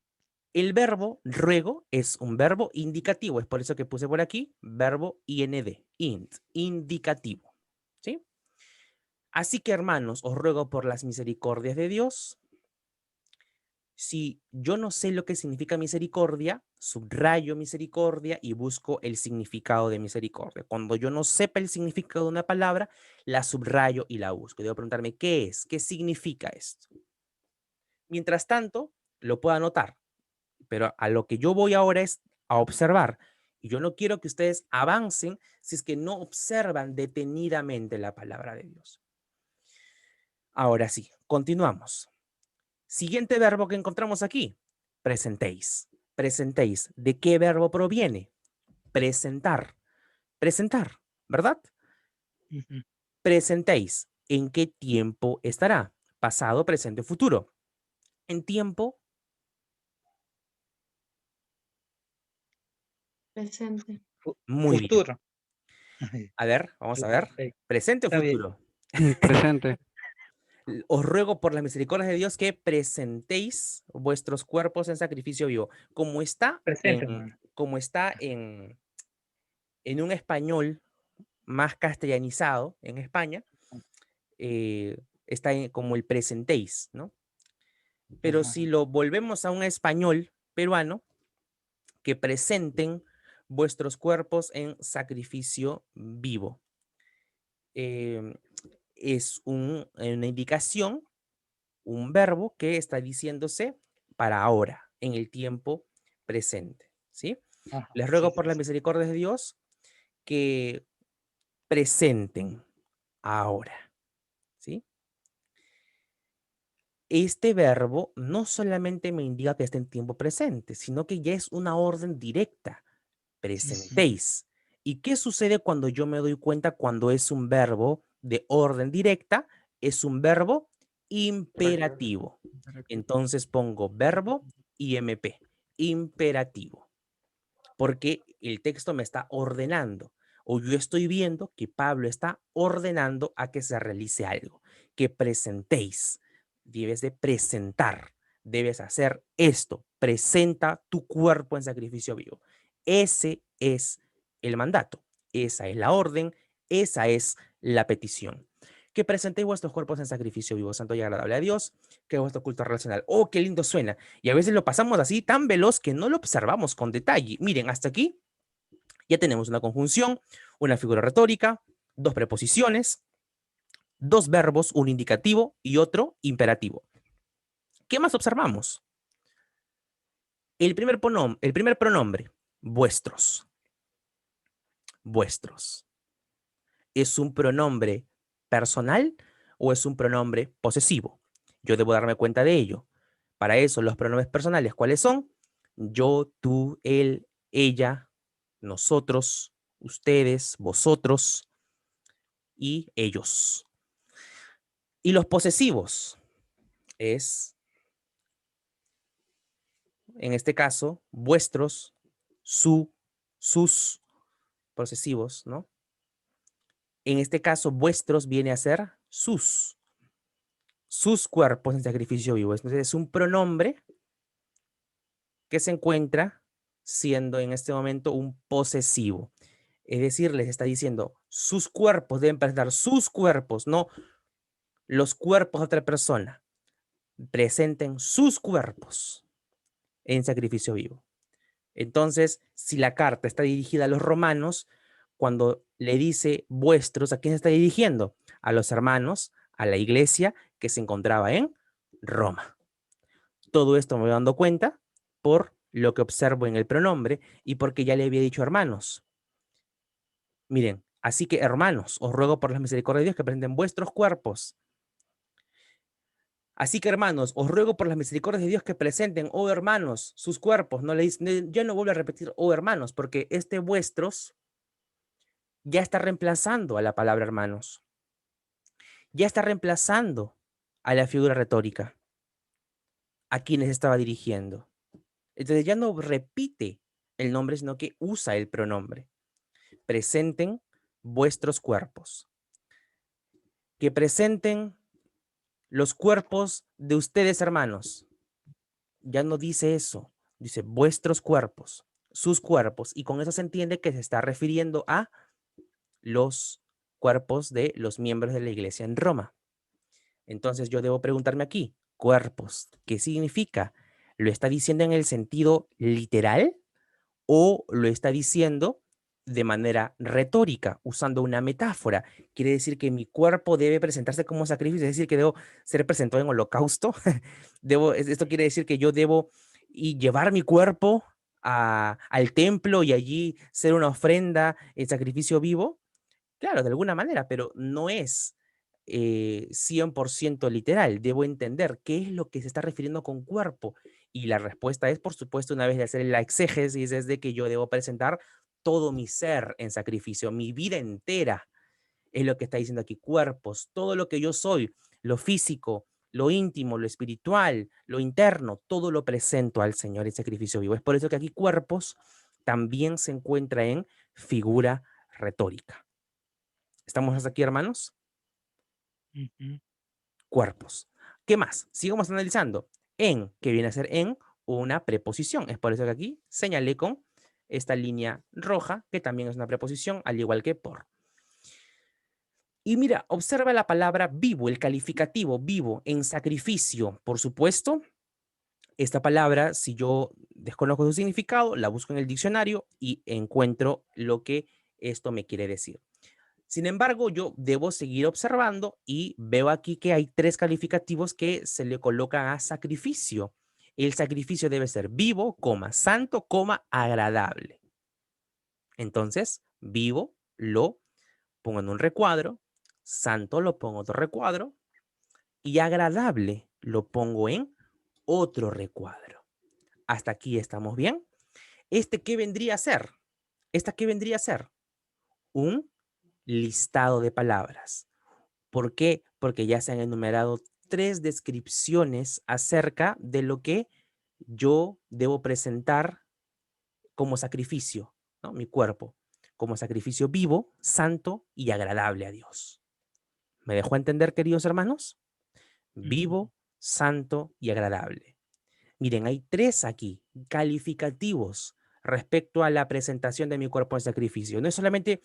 El verbo ruego es un verbo indicativo, es por eso que puse por aquí verbo ing, int, indicativo. ¿Sí? Así que, hermanos, os ruego por las misericordias de Dios. Si yo no sé lo que significa misericordia, subrayo misericordia y busco el significado de misericordia. Cuando yo no sepa el significado de una palabra, la subrayo y la busco. Debo preguntarme, ¿qué es? ¿Qué significa esto? Mientras tanto, lo puedo anotar, pero a lo que yo voy ahora es a observar. Y yo no quiero que ustedes avancen si es que no observan detenidamente la palabra de Dios. Ahora sí, continuamos. Siguiente verbo que encontramos aquí, presentéis. Presentéis. ¿De qué verbo proviene? Presentar. Presentar, ¿verdad? Ujú. Presentéis. ¿En qué tiempo estará? Pasado, presente, futuro. En tiempo, Presente. muy bien. Futuro. A ver, vamos a ver. Perfecto. Presente o Está bien. futuro. Presente. Os ruego por las misericordias de Dios que presentéis vuestros cuerpos en sacrificio vivo, Presente, hermano. como está en un español más castellanizado en España, está como el presentéis, ¿no? Pero Ajá. si lo volvemos a un español peruano, que presenten vuestros cuerpos en sacrificio vivo. Em, es una indicación, un verbo que está diciéndose para ahora, en el tiempo presente, ¿sí? Ajá. Les Sí, ruego por sí, las sí. misericordias de Dios que presenten ahora, ¿sí? Este verbo no solamente me indica que está en tiempo presente, sino que ya es una orden directa. Ujú. Presentéis. ¿Y qué sucede cuando yo me doy cuenta cuando es un verbo de orden directa? Es un verbo imperativo. Entonces pongo verbo imp, imperativo, porque el texto me está ordenando o yo estoy viendo que Pablo está ordenando a que se realice algo, que presentéis. Debes de presentar, debes hacer esto, presenta tu cuerpo en sacrificio vivo. Ese es el mandato, esa es la orden, esa es la petición. Que presentéis vuestros cuerpos en sacrificio vivo, santo y agradable a Dios, que es vuestro culto relacional. Oh, qué lindo suena. Y a veces lo pasamos así tan veloz que no lo observamos con detalle. Miren, hasta aquí ya tenemos una conjunción, una figura retórica, dos preposiciones, dos verbos, un indicativo y otro imperativo. ¿Qué más observamos? El primer pronombre, vuestros. Vuestros. ¿Es un pronombre personal o es un pronombre posesivo? Yo debo darme cuenta de ello. Para eso, los pronombres personales, ¿cuáles son? Yo, tú, él, ella, nosotros, ustedes, vosotros y ellos. Y los posesivos es, en este caso, vuestros, su, sus, posesivos, ¿no? En este caso, vuestros viene a ser sus cuerpos en sacrificio vivo. Entonces, es un pronombre que se encuentra siendo en este momento un posesivo. Es decir, les está diciendo, sus cuerpos deben presentar sus cuerpos, no los cuerpos de otra persona. Presenten sus cuerpos en sacrificio vivo. Entonces, si la carta está dirigida a los romanos, cuando le dice vuestros, ¿a quién se está dirigiendo? A los hermanos, a la iglesia que se encontraba en Roma. Todo esto me voy dando cuenta por lo que observo en el pronombre y porque ya le había dicho hermanos. Miren, así que hermanos, os ruego por las misericordias de Dios que presenten vuestros cuerpos. Así que hermanos, os ruego por las misericordias de Dios que presenten, oh hermanos, sus cuerpos. No le dicen, yo no vuelvo a repetir, oh hermanos, porque este vuestros ya está reemplazando a la palabra hermanos. Ya está reemplazando a la figura retórica, a quienes estaba dirigiendo. Entonces ya no repite el nombre, sino que usa el pronombre. Presenten vuestros cuerpos. Que presenten los cuerpos de ustedes, hermanos. Ya no dice eso, dice vuestros cuerpos, sus cuerpos, y con eso se entiende que se está refiriendo a los cuerpos de los miembros de la iglesia en Roma. Entonces yo debo preguntarme aquí, cuerpos, ¿qué significa? ¿Lo está diciendo en el sentido literal o lo está diciendo de manera retórica, usando una metáfora? Quiere decir que mi cuerpo debe presentarse como sacrificio, es decir, que debo ser presentado en holocausto. Esto quiere decir que yo debo y llevar mi cuerpo al templo y allí ser una ofrenda en sacrificio vivo. Claro, de alguna manera, pero no es 100% literal. Debo entender qué es lo que se está refiriendo con cuerpo. Y la respuesta es, por supuesto, una vez de hacer la exégesis, es de que yo debo presentar todo mi ser en sacrificio, mi vida entera. Es lo que está diciendo aquí, cuerpos, todo lo que yo soy, lo físico, lo íntimo, lo espiritual, lo interno, todo lo presento al Señor en sacrificio vivo. Es por eso que aquí cuerpos también se encuentra en figura retórica. ¿Estamos hasta aquí, hermanos? Ujú. Cuerpos. ¿Qué más? Sigamos analizando. En, que viene a ser en una preposición. Es por eso que aquí señalé con esta línea roja, que también es una preposición, al igual que por. Y mira, observa la palabra vivo, el calificativo vivo en sacrificio. Por supuesto, esta palabra, si yo desconozco su significado, la busco en el diccionario y encuentro lo que esto me quiere decir. Sin embargo, yo debo seguir observando y veo aquí que hay tres calificativos que se le colocan a sacrificio. El sacrificio debe ser vivo, coma, santo, coma, agradable. Entonces, vivo lo pongo en un recuadro, santo lo pongo en otro recuadro y agradable lo pongo en otro recuadro. ¿Hasta aquí estamos bien? ¿Qué vendría a ser? ¿Esta qué vendría a ser? Un listado de palabras. ¿Por qué? Porque ya se han enumerado tres descripciones acerca de lo que yo debo presentar como sacrificio, ¿no? Mi cuerpo, como sacrificio vivo, santo y agradable a Dios. ¿Me dejó entender, queridos hermanos? Ujú. Vivo, santo y agradable. Miren, hay tres aquí calificativos respecto a la presentación de mi cuerpo en sacrificio. No es solamente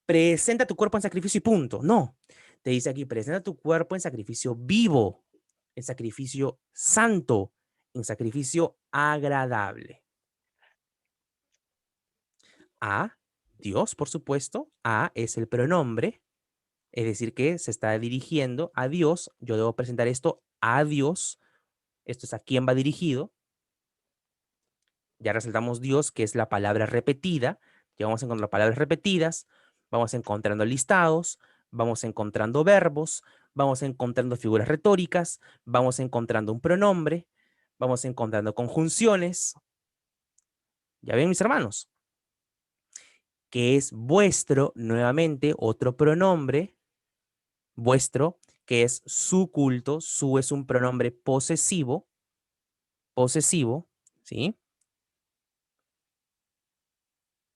presenta tu cuerpo en sacrificio y punto. No, te dice aquí, presenta tu cuerpo en sacrificio vivo, en sacrificio santo, en sacrificio agradable. A, Dios, por supuesto. A es el pronombre, es decir, que se está dirigiendo a Dios. Yo debo presentar esto a Dios. Esto es a quién va dirigido. Ya resaltamos Dios, que es la palabra repetida. Ya vamos a encontrar palabras repetidas, vamos encontrando listados, vamos encontrando verbos, vamos encontrando figuras retóricas, vamos encontrando un pronombre, vamos encontrando conjunciones. ¿Ya ven, mis hermanos? Que es vuestro, nuevamente, otro pronombre, vuestro, que es su culto. Su es un pronombre posesivo, ¿sí?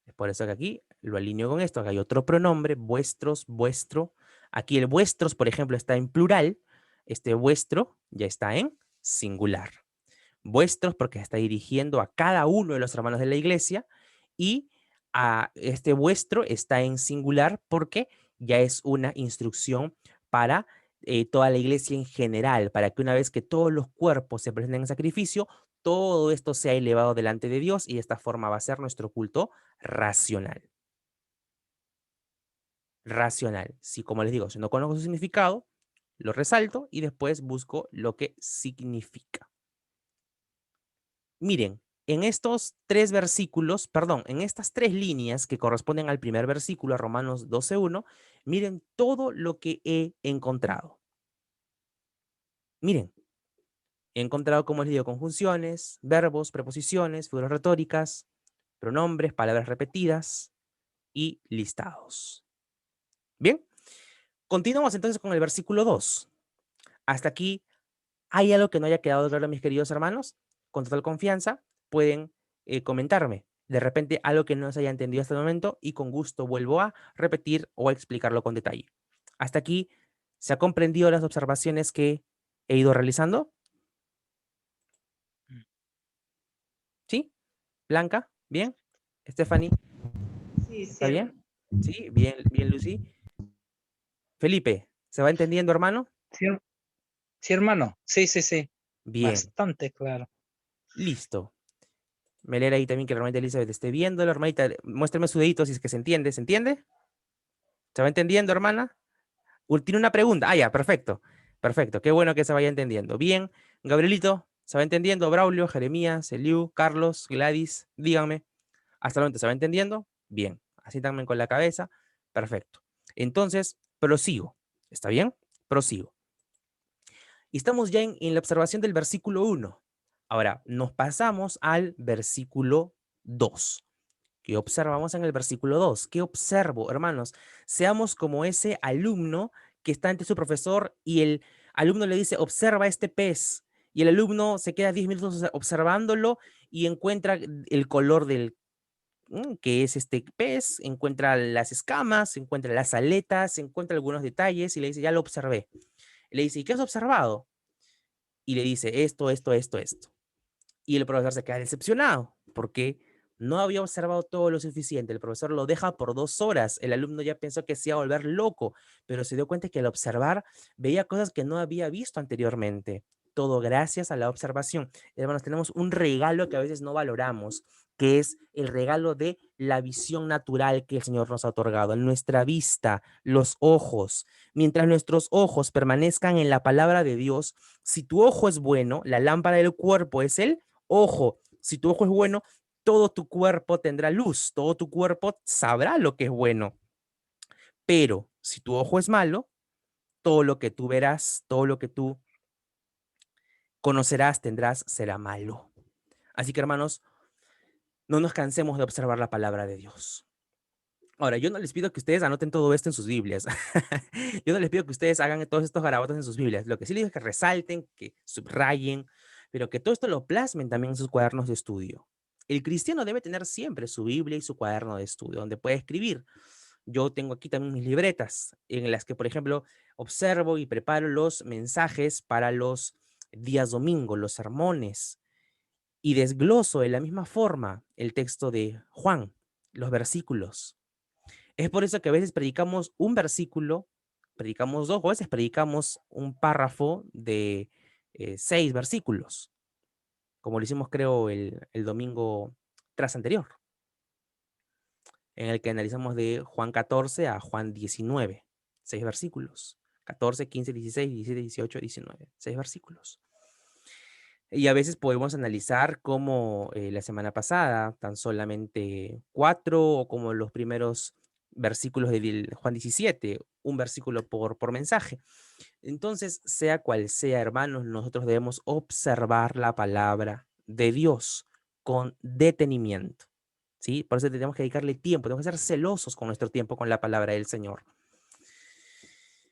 Es por eso que aquí lo alineo con esto. Acá hay otro pronombre, vuestros, vuestro. Aquí el vuestros, por ejemplo, está en plural. Este vuestro ya está en singular. vuestros porque está dirigiendo a cada uno de los hermanos de la iglesia, y a este vuestro está en singular porque ya es una instrucción para toda la iglesia en general, para que una vez que todos los cuerpos se presenten en sacrificio, todo esto sea elevado delante de Dios, y de esta forma va a ser nuestro culto racional. Racional. Si, como les digo, si no conozco su significado, lo resalto y después busco lo que significa. Miren, en estos tres versículos, perdón, en estas tres líneas que corresponden al primer versículo, a Romanos 12:1, miren todo lo que he encontrado. Miren, he encontrado, como les digo, conjunciones, verbos, preposiciones, figuras retóricas, pronombres, palabras repetidas y listados. Bien, continuamos entonces con el versículo 2. Hasta aquí, ¿hay algo que no haya quedado claro, mis queridos hermanos? Con total confianza pueden comentarme de repente algo que no se haya entendido hasta el momento, y con gusto vuelvo a repetir o a explicarlo con detalle. Hasta aquí, ¿se ha comprendido las observaciones que he ido realizando? ¿Sí? ¿Blanca? ¿Bien? ¿Stephanie? Sí, ¿Está bien? sí, ¿Sí? Bien, bien, Lucy. Felipe, ¿se va entendiendo, hermano? Sí, sí, hermano. Sí, sí, sí. Bien, Bastante claro. listo. Me leerá ahí también que la hermanita Elizabeth esté viendo. La hermanita, muéstrame su dedito si es que se entiende. ¿Se entiende? ¿Se va entendiendo, hermana? Tiene una pregunta. Ah, ya, perfecto. Perfecto. Qué bueno que se vaya entendiendo. Bien. Gabrielito, ¿se va entendiendo? Braulio, Jeremías, Eliu, Carlos, Gladys, díganme. ¿Hasta el momento se va entendiendo? Bien. Así también con la cabeza. Perfecto. Entonces, prosigo. ¿Está bien? Prosigo. Y estamos ya en la observación del versículo 1. Ahora, nos pasamos al versículo 2. ¿Qué observamos en el versículo 2? ¿Qué observo, hermanos? Seamos como ese alumno que está ante su profesor y el alumno le dice, observa este pez. Y el alumno se queda 10 minutos observándolo y encuentra el color del que es este pez, encuentra las escamas, encuentra las aletas, encuentra algunos detalles y le dice, ya lo observé. Y le dice, ¿y qué has observado? Y le dice, esto, esto, esto, esto. Y el profesor se queda decepcionado porque no había observado todo lo suficiente. El profesor lo deja por 2 horas. El alumno ya pensó que se iba a volver loco, pero se dio cuenta que al observar veía cosas que no había visto anteriormente. Todo gracias a la observación. Hermanos, tenemos un regalo que a veces no valoramos, que es el regalo de la visión natural que el Señor nos ha otorgado, en nuestra vista, los ojos. Mientras nuestros ojos permanezcan en la palabra de Dios, si tu ojo es bueno, la lámpara del cuerpo es el ojo. Si tu ojo es bueno, todo tu cuerpo tendrá luz, todo tu cuerpo sabrá lo que es bueno. Pero si tu ojo es malo, todo lo que tú verás, todo lo que tú conocerás, tendrás, será malo. Así que, hermanos, no nos cansemos de observar la palabra de Dios. Ahora, yo no les pido que ustedes anoten todo esto en sus Biblias. Yo no les pido que ustedes hagan todos estos garabatos en sus Biblias. Lo que sí les digo es que resalten, que subrayen, pero que todo esto lo plasmen también en sus cuadernos de estudio. El cristiano debe tener siempre su Biblia y su cuaderno de estudio, donde puede escribir. Yo tengo aquí también mis libretas, en las que, por ejemplo, observo y preparo los mensajes para los días domingo, los sermones, y desgloso de la misma forma el texto de Juan, los versículos. Es por eso que a veces predicamos un versículo, predicamos dos, o a veces predicamos un párrafo de 6 versículos, como lo hicimos, creo, el domingo tras anterior, en el que analizamos de Juan 14 a Juan 19, 6 versículos. 14, 15, 16, 17, 18, 19, 6 versículos. Y a veces podemos analizar como la semana pasada, tan solamente 4, o como los primeros versículos de Juan 17, un versículo por mensaje. Entonces, sea cual sea, hermanos, nosotros debemos observar la palabra de Dios con detenimiento. ¿Sí? Por eso tenemos que dedicarle tiempo, tenemos que ser celosos con nuestro tiempo con la palabra del Señor.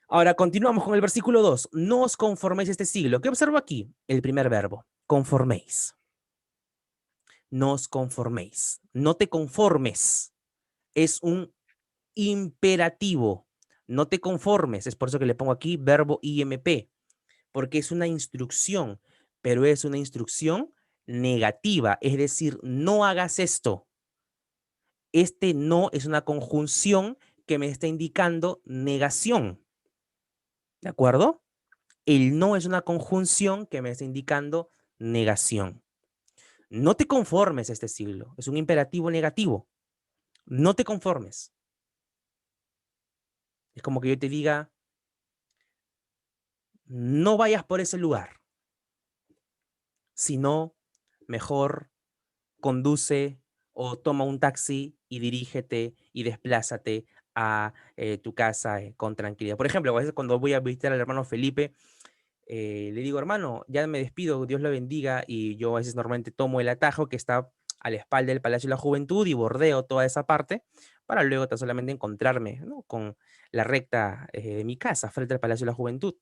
Ahora continuamos con el versículo 2. No os conforméis a este siglo. ¿Qué observo aquí? El primer verbo, conforméis. No os conforméis. No te conformes. Es un imperativo. No te conformes. Es por eso que le pongo aquí verbo IMP, porque es una instrucción, pero es una instrucción negativa, es decir, no hagas esto. Este no es una conjunción que me está indicando negación, ¿de acuerdo? El no es una conjunción que me está indicando negación. No te conformes a este siglo, es un imperativo negativo. No te conformes. Es como que yo te diga, no vayas por ese lugar, sino mejor conduce o toma un taxi y dirígete y desplázate a tu casa con tranquilidad. Por ejemplo, a veces cuando voy a visitar al hermano Felipe, le digo, hermano, ya me despido, Dios lo bendiga, y yo a veces normalmente tomo el atajo que está a la espalda del Palacio de la Juventud y bordeo toda esa parte para luego tan solamente encontrarme, ¿no?, con la recta de mi casa frente al Palacio de la Juventud.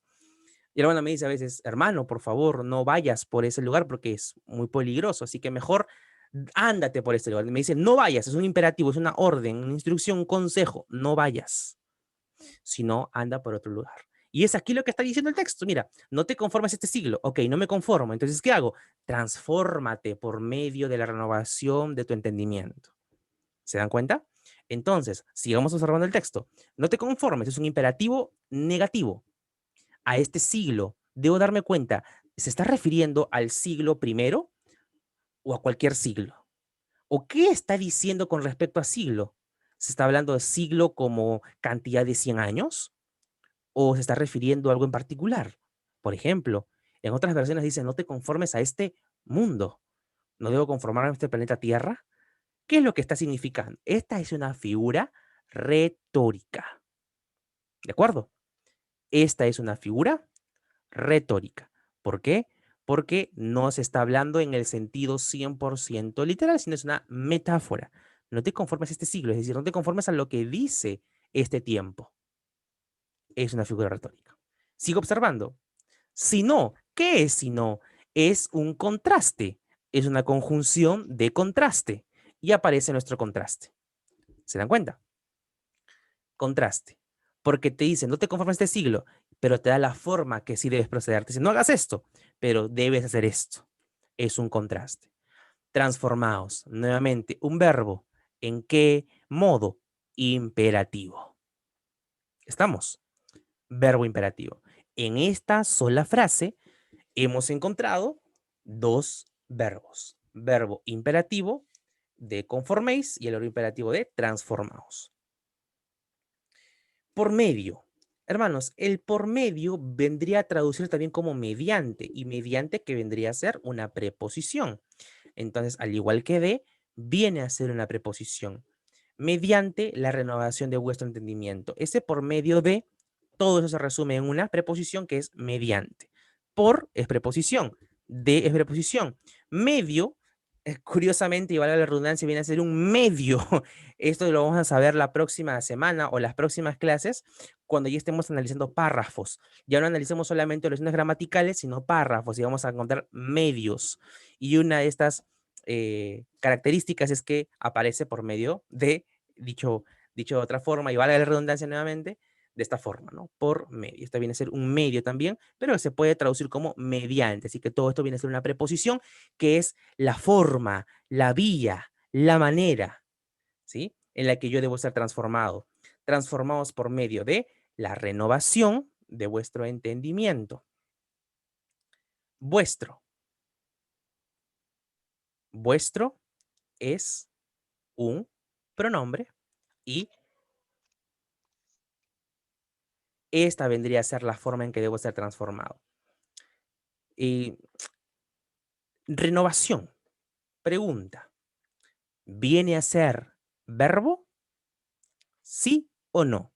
Y el hermano me dice a veces, hermano, por favor, no vayas por ese lugar porque es muy peligroso, así que mejor ándate por ese lugar. Me dice, no vayas, es un imperativo, es una orden, una instrucción, un consejo, no vayas, sino anda por otro lugar. Y es aquí lo que está diciendo el texto. Mira, no te conformes a este siglo. Ok, no me conformo. Entonces, ¿qué hago? Transfórmate por medio de la renovación de tu entendimiento. ¿Se dan cuenta? Entonces, sigamos observando el texto. No te conformes, es un imperativo negativo. A este siglo, debo darme cuenta, ¿se está refiriendo al siglo primero o a cualquier siglo? ¿O qué está diciendo con respecto a siglo? ¿Se está hablando de siglo como cantidad de 100 años? ¿O se está refiriendo a algo en particular? Por ejemplo, en otras versiones dice, no te conformes a este mundo. No debo conformarme a este planeta Tierra. ¿Qué es lo que está significando? Esta es una figura retórica. ¿De acuerdo? Esta es una figura retórica. ¿Por qué? Porque no se está hablando en el sentido 100% literal, sino es una metáfora. No te conformes a este siglo, es decir, no te conformes a lo que dice este tiempo. Es una figura retórica. Sigo observando. Si no, ¿qué es si no? Es un contraste, es una conjunción de contraste y aparece nuestro contraste. ¿Se dan cuenta? Contraste. Porque te dice, no te conformes a este siglo, pero te da la forma que sí debes proceder. Te dice, no hagas esto, pero debes hacer esto. Es un contraste. Transformaos. Nuevamente, un verbo. ¿En qué modo? Imperativo. ¿Estamos? Verbo imperativo. En esta sola frase hemos encontrado dos verbos. Verbo imperativo de conforméis y el verbo imperativo de transformaos. Por medio. Hermanos, el por medio vendría a traducir también como mediante, y mediante que vendría a ser una preposición. Entonces, al igual que de, viene a ser una preposición. Mediante la renovación de vuestro entendimiento. Ese por medio de, todo eso se resume en una preposición que es mediante. Por es preposición, de es preposición. Medio, curiosamente, y vale la redundancia, viene a ser un medio. Esto lo vamos a saber la próxima semana o las próximas clases cuando ya estemos analizando párrafos. Ya no analicemos solamente oraciones gramaticales, sino párrafos y vamos a encontrar medios. Y una de estas características es que aparece por medio de, dicho de otra forma, y vale la redundancia nuevamente, de esta forma, ¿no? Por medio. Esta viene a ser un medio también, pero se puede traducir como mediante. Así que todo esto viene a ser una preposición que es la forma, la vía, la manera, ¿sí? En la que yo debo ser transformado. Transformados por medio de la renovación de vuestro entendimiento. Vuestro. Vuestro es un pronombre y esta vendría a ser la forma en que debo ser transformado. Y renovación, pregunta, ¿viene a ser verbo? ¿Sí o no?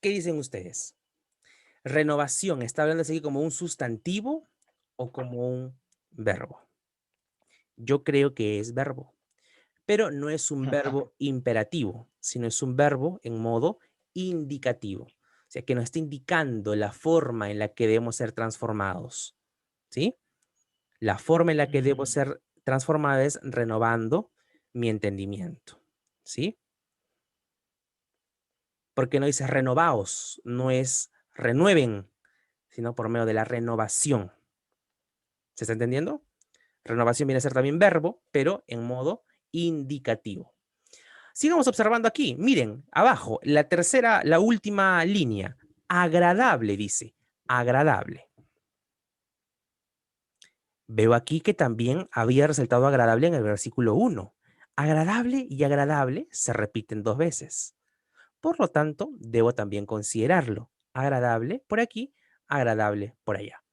¿Qué dicen ustedes? Renovación, ¿está hablando así como un sustantivo o como un verbo? Yo creo que es verbo, pero no es un verbo imperativo, sino es un verbo en modo indicativo. O sea, que nos está indicando la forma en la que debemos ser transformados, ¿sí? La forma en la que debo ser transformado es renovando mi entendimiento, ¿sí? Porque no dice renovaos, no es renueven, sino por medio de la renovación. ¿Se está entendiendo? Renovación viene a ser también verbo, pero en modo indicativo. Sigamos observando aquí. Miren, abajo, la última línea. Agradable, dice. Agradable. Veo aquí que también había resaltado agradable en el versículo 1. Agradable y agradable se repiten 2 veces. Por lo tanto, debo también considerarlo. Agradable por aquí, agradable por allá.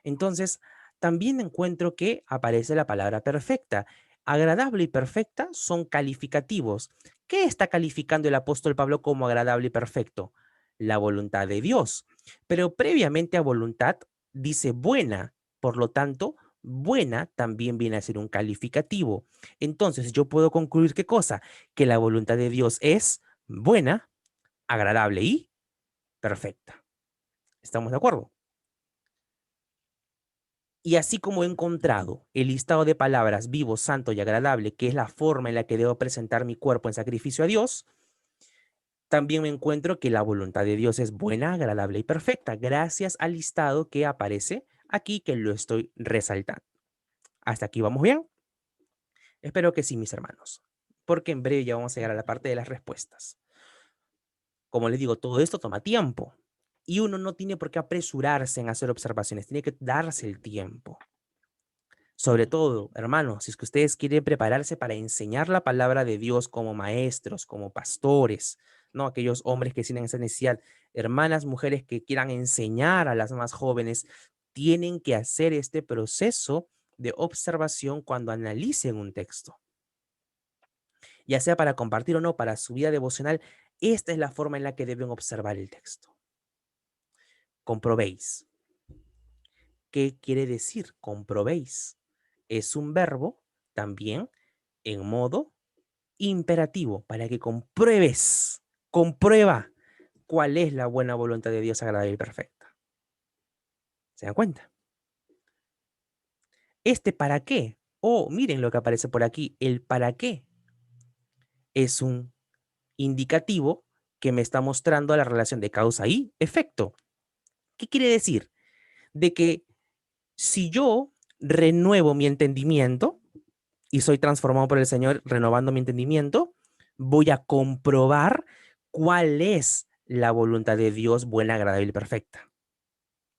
Entonces, también encuentro que aparece la palabra perfecta. Agradable y perfecta son calificativos. ¿Qué está calificando el apóstol Pablo como agradable y perfecto? La voluntad de Dios. Pero previamente a voluntad dice buena. Por lo tanto, buena también viene a ser un calificativo. Entonces, yo puedo concluir qué cosa? Que la voluntad de Dios es buena, agradable y perfecta. ¿Estamos de acuerdo? Y así como he encontrado el listado de palabras vivo, santo y agradable, que es la forma en la que debo presentar mi cuerpo en sacrificio a Dios, también me encuentro que la voluntad de Dios es buena, agradable y perfecta, gracias al listado que aparece aquí, que lo estoy resaltando. ¿Hasta aquí vamos bien? Espero que sí, mis hermanos, porque en breve ya vamos a llegar a la parte de las respuestas. Como les digo, todo esto toma tiempo y uno no tiene por qué apresurarse en hacer observaciones, tiene que darse el tiempo. Sobre todo, hermanos, si es que ustedes quieren prepararse para enseñar la palabra de Dios como maestros, como pastores, ¿no? Aquellos hombres que tienen esa necesidad, hermanas, mujeres que quieran enseñar a las más jóvenes, tienen que hacer este proceso de observación cuando analicen un texto. Ya sea para compartir o no, para su vida devocional, esta es la forma en la que deben observar el texto. Comprobéis. ¿Qué quiere decir? Comprobéis. Es un verbo también en modo imperativo para que compruebes, comprueba cuál es la buena voluntad de Dios agradable y perfecta. ¿Se dan cuenta? Este para qué. Oh, miren lo que aparece por aquí. El para qué es un indicativo que me está mostrando la relación de causa y efecto. ¿Qué quiere decir? De que si yo renuevo mi entendimiento y soy transformado por el Señor renovando mi entendimiento, voy a comprobar cuál es la voluntad de Dios buena, agradable y perfecta.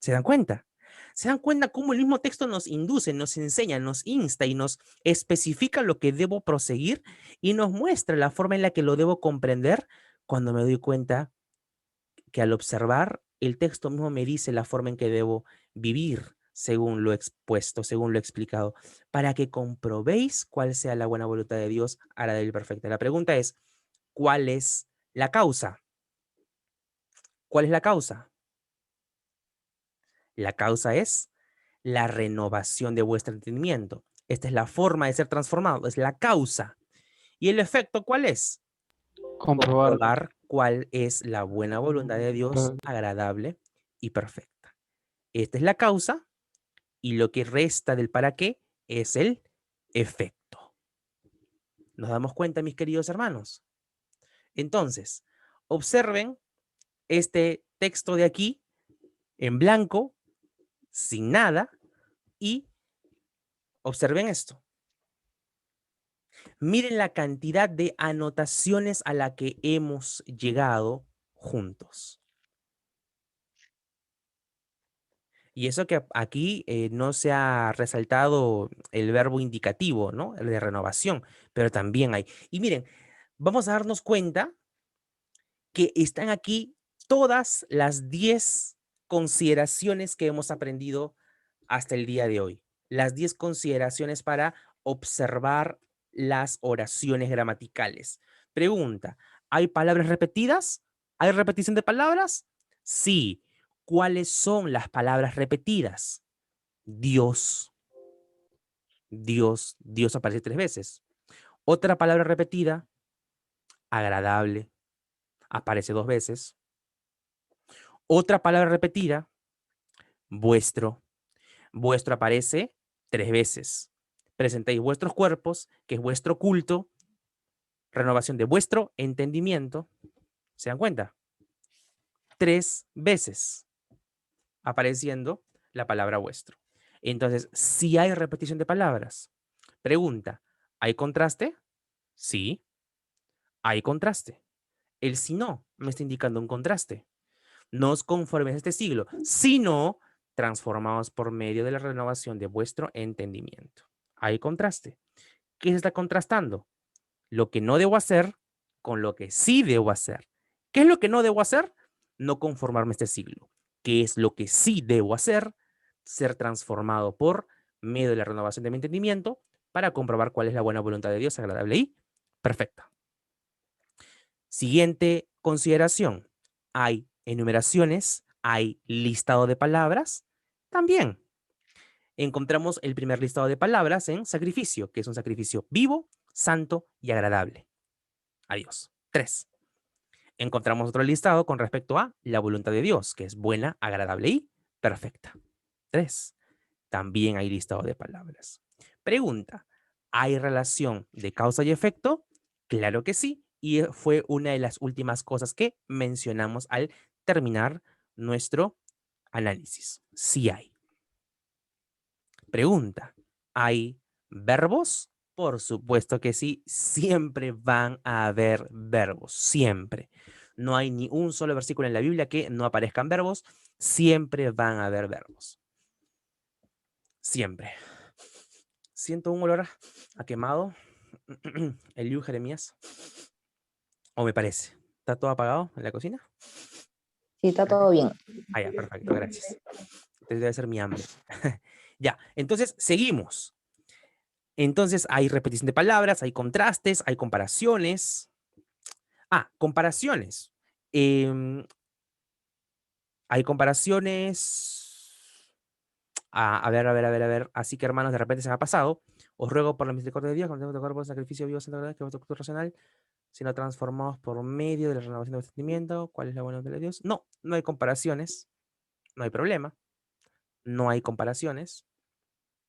¿Se dan cuenta? ¿Se dan cuenta cómo el mismo texto nos induce, nos enseña, nos insta y nos especifica lo que debo proseguir y nos muestra la forma en la que lo debo comprender cuando me doy cuenta que al observar el texto mismo me dice la forma en que debo vivir según lo expuesto, según lo explicado, para que comprobéis cuál sea la buena voluntad de Dios, agradable y perfecta? La pregunta es, ¿cuál es la causa? ¿Cuál es la causa? La causa es la renovación de vuestro entendimiento. Esta es la forma de ser transformado, es la causa. ¿Y el efecto cuál es? Comprobar. Comprobar cuál es la buena voluntad de Dios, agradable y perfecta. Esta es la causa y lo que resta del para qué es el efecto. ¿Nos damos cuenta, mis queridos hermanos? Entonces, observen este texto de aquí en blanco, sin nada, y observen esto. Miren la cantidad de anotaciones a la que hemos llegado juntos. Y eso que aquí no se ha resaltado el verbo indicativo, ¿no? El de renovación, pero también hay. Y miren, vamos a darnos cuenta que están aquí todas las 10 consideraciones que hemos aprendido hasta el día de hoy. Las 10 consideraciones para observar las oraciones gramaticales. Pregunta, ¿hay palabras repetidas? ¿Hay repetición de palabras? Sí. ¿Cuáles son las palabras repetidas? Dios, Dios, Dios aparece 3 veces. Otra palabra repetida, agradable, aparece 2 veces. Otra palabra repetida, vuestro. Vuestro aparece 3 veces. Presentéis vuestros cuerpos, que es vuestro culto, renovación de vuestro entendimiento. ¿Se dan cuenta? 3 veces apareciendo la palabra vuestro. Entonces, sí hay repetición de palabras. Pregunta, ¿hay contraste? Sí, hay contraste. El si no me está indicando un contraste. No os conforméis a este siglo, sino transformaos por medio de la renovación de vuestro entendimiento. Hay contraste. ¿Qué se está contrastando? Lo que no debo hacer con lo que sí debo hacer. ¿Qué es lo que no debo hacer? No conformarme a este siglo. ¿Qué es lo que sí debo hacer? Ser transformado por medio de la renovación de mi entendimiento para comprobar cuál es la buena voluntad de Dios, agradable y perfecta. Siguiente consideración. Hay enumeraciones, hay listado de palabras. También encontramos el primer listado de palabras en sacrificio, que es un sacrificio vivo, santo y agradable a Dios. 3. Encontramos otro listado con respecto a la voluntad de Dios, que es buena, agradable y perfecta. 3. También hay listado de palabras. Pregunta, ¿hay relación de causa y efecto? Claro que sí, y fue una de las últimas cosas que mencionamos al terminar nuestro análisis. Sí hay. Pregunta, ¿hay verbos? Por supuesto que sí, siempre van a haber verbos, siempre. No hay ni un solo versículo en la Biblia que no aparezcan verbos, siempre van a haber verbos. Siempre. Siento un olor a quemado. Eliú Jeremías. ¿O me parece? ¿Está todo apagado en la cocina? Sí, está todo bien. Ah, ya, perfecto, gracias. Entonces debe ser mi hambre. Ya, entonces seguimos. Entonces hay repetición de palabras, hay contrastes, hay comparaciones. Ah, comparaciones. Em, hay comparaciones. A ver. Así que, hermanos, de repente se me ha pasado. Os ruego por la misericordia de Dios, con el cuerpo de sacrificio vivo, santo, verdad, que vuestro culto racional, sino transformados por medio de la renovación de vuestro entendimiento. ¿Cuál es la buena voluntad de Dios? No, no hay comparaciones. No hay problema. No hay comparaciones.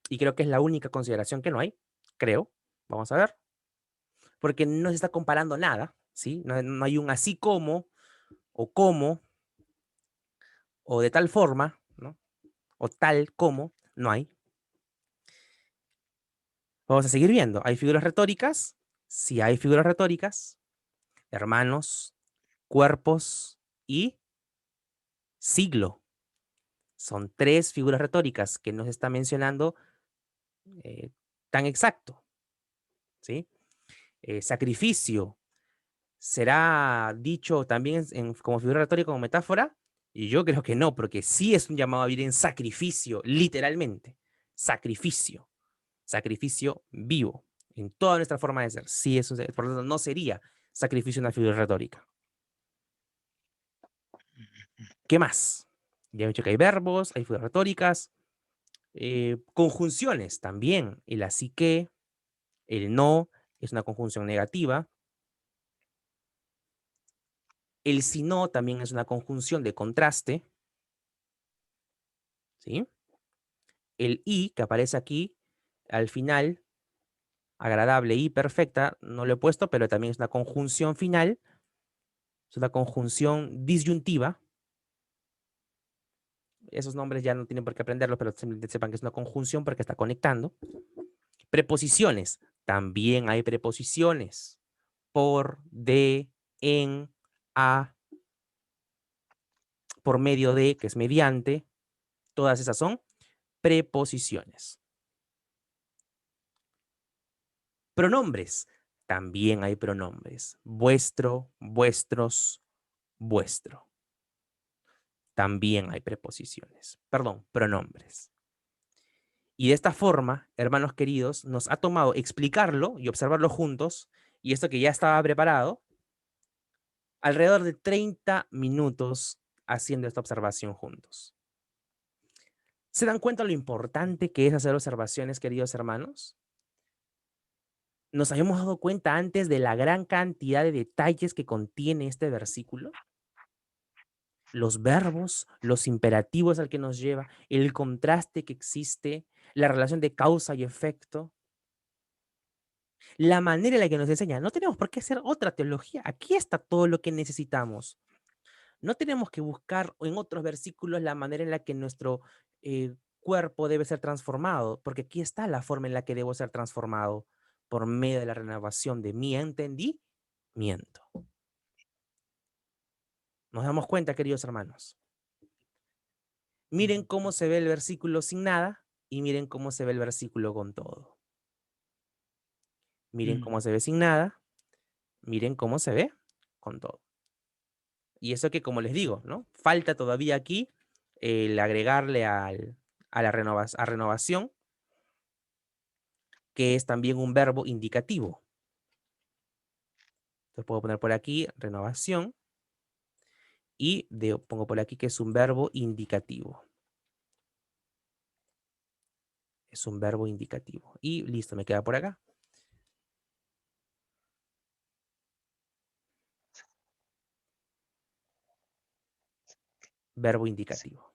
Y creo que es la única consideración que no hay. Creo. Vamos a ver. Porque no se está comparando nada, ¿sí? No hay un así como, o de tal forma, ¿no? O tal como, no hay. Vamos a seguir viendo. ¿Hay figuras retóricas? Sí hay figuras retóricas. Hermanos, cuerpos y siglo. Son 3 figuras retóricas que nos está mencionando tan exacto, ¿sí? Sacrificio, ¿será dicho también como figura retórica, como metáfora? Y yo creo que no, porque sí es un llamado a vivir en sacrificio, literalmente. Sacrificio. Sacrificio vivo. En toda nuestra forma de ser. Sí, eso, por lo tanto, no sería sacrificio una figura retórica. ¿Qué más? Ya he dicho que hay verbos, hay figuras retóricas, conjunciones también. El así que, el no, es una conjunción negativa. El si no también es una conjunción de contraste, ¿sí? El y que aparece aquí al final, agradable y perfecta, no lo he puesto, pero también es una conjunción final, es una conjunción disyuntiva. Esos nombres ya no tienen por qué aprenderlos, pero simplemente sepan que es una conjunción porque está conectando. Preposiciones, también hay preposiciones. Por, de, en, a, por medio de, que es mediante. Todas esas son preposiciones. Pronombres, también hay pronombres. Vuestro, vuestros, vuestro. También hay preposiciones. Perdón, pronombres. Y de esta forma, hermanos queridos, nos ha tomado explicarlo y observarlo juntos, y esto que ya estaba preparado, alrededor de 30 minutos haciendo esta observación juntos. ¿Se dan cuenta lo importante que es hacer observaciones, queridos hermanos? ¿Nos habíamos dado cuenta antes de la gran cantidad de detalles que contiene este versículo? Los verbos, los imperativos al que nos lleva, el contraste que existe, la relación de causa y efecto, la manera en la que nos enseña. No tenemos por qué hacer otra teología. Aquí está todo lo que necesitamos. No tenemos que buscar en otros versículos la manera en la que nuestro cuerpo debe ser transformado, porque aquí está la forma en la que debo ser transformado por medio de la renovación de mi entendimiento. Nos damos cuenta, queridos hermanos. Miren cómo se ve el versículo sin nada y miren cómo se ve el versículo con todo. Miren cómo se ve sin nada, miren cómo se ve con todo. Y eso que, como les digo, ¿no? Falta todavía aquí el agregarle a la renovación, que es también un verbo indicativo. Entonces puedo poner por aquí renovación y pongo por aquí que es un verbo indicativo. Es un verbo indicativo. Y listo, me queda por acá. Verbo indicativo.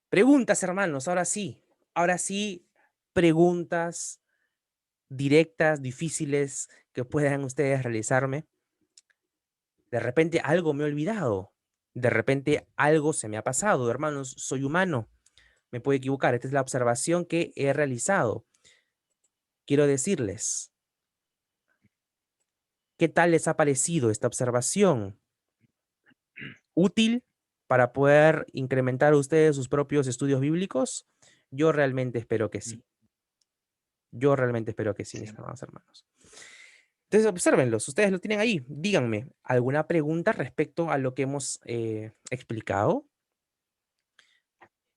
Preguntas, hermanos, ahora sí. Ahora sí, preguntas directas, difíciles, que puedan ustedes realizarme. De repente algo me he olvidado. De repente algo se me ha pasado. Hermanos, soy humano. Me puedo equivocar. Esta es la observación que he realizado. Quiero decirles, ¿qué tal les ha parecido esta observación? ¿Útil para poder incrementar ustedes sus propios estudios bíblicos? Yo realmente espero que sí. Yo realmente espero que sí, mis Sí. amados hermanos. Entonces, obsérvenlos, ustedes lo tienen ahí. Díganme, ¿alguna pregunta respecto a lo que hemos explicado?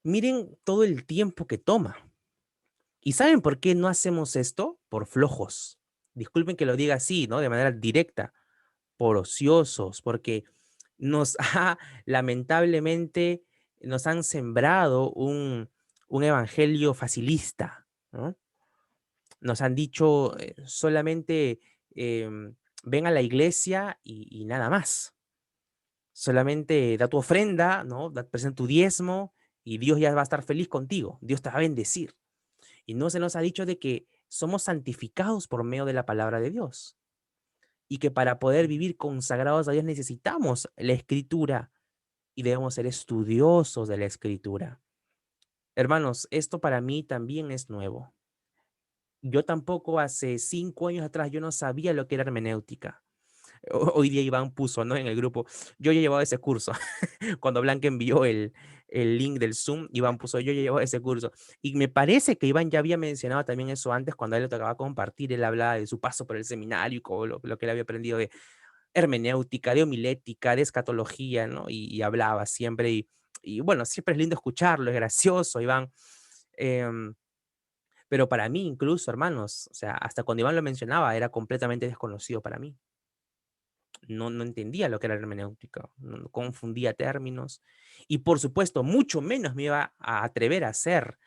Miren todo el tiempo que toma. ¿Y saben por qué no hacemos esto? Por flojos. Disculpen que lo diga así, ¿no? De manera directa. Por ociosos, porque nos ha, lamentablemente, nos han sembrado un evangelio facilista, ¿no? Nos han dicho solamente ven a la iglesia y nada más. Solamente da tu ofrenda, ¿no? Presenta tu diezmo y Dios ya va a estar feliz contigo. Dios te va a bendecir. Y no se nos ha dicho de que somos santificados por medio de la palabra de Dios. Y que para poder vivir consagrados a Dios necesitamos la escritura y debemos ser estudiosos de la escritura. Hermanos, esto para mí también es nuevo. Yo tampoco hace 5 años atrás, yo no sabía lo que era hermenéutica. Hoy día Iván puso, ¿no? En el grupo, yo ya he llevado ese curso. Cuando Blanca envió el link del Zoom, Iván puso, yo ya he llevado ese curso. Y me parece que Iván ya había mencionado también eso antes, cuando a él le tocaba compartir, él hablaba de su paso por el seminario y todo lo que él había aprendido de hermenéutica, de homilética, de escatología, ¿no? Y hablaba siempre, y bueno, siempre es lindo escucharlo, es gracioso, Iván. Em, pero para mí incluso, hermanos, o sea, hasta cuando Iván lo mencionaba, era completamente desconocido para mí. No entendía lo que era la hermenéutica, confundía términos y por supuesto mucho menos me iba a atrever a hacer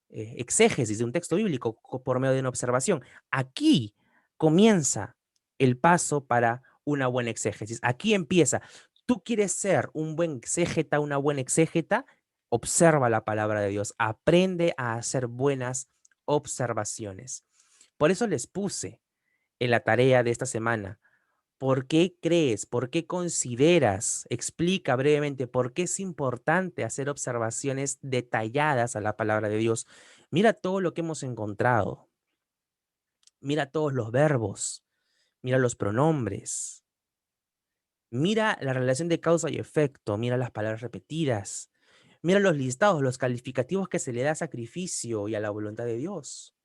exégesis de un texto bíblico por medio de una observación. Aquí comienza el paso para una buena exégesis. Aquí empieza. Tú quieres ser un buen exégeta, una buena exégeta, observa la palabra de Dios, aprende a hacer buenas observaciones. Por eso les puse en la tarea de esta semana. ¿Por qué crees? ¿Por qué consideras? Explica brevemente por qué es importante hacer observaciones detalladas a la palabra de Dios. Mira todo lo que hemos encontrado. Mira todos los verbos. Mira los pronombres. Mira la relación de causa y efecto. Mira las palabras repetidas. Mira los listados, los calificativos que se le da a sacrificio y a la voluntad de Dios.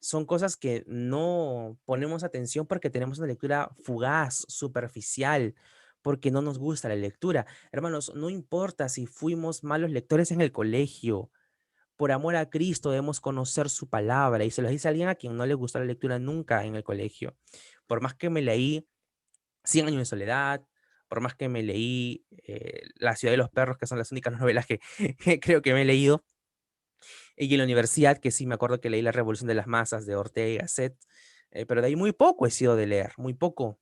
Son cosas que no ponemos atención porque tenemos una lectura fugaz, superficial, porque no nos gusta la lectura. Hermanos, no importa si fuimos malos lectores en el colegio, por amor a Cristo debemos conocer su palabra. Y se lo dice alguien a quien no le gustó la lectura nunca en el colegio. Por más que me leí Cien años de soledad, por más que me leí La ciudad de los perros, que son las únicas novelas que que creo que me he leído, y en la universidad, que sí me acuerdo que leí La revolución de las masas de Ortega y Gasset, pero de ahí muy poco he sido de leer, muy poco.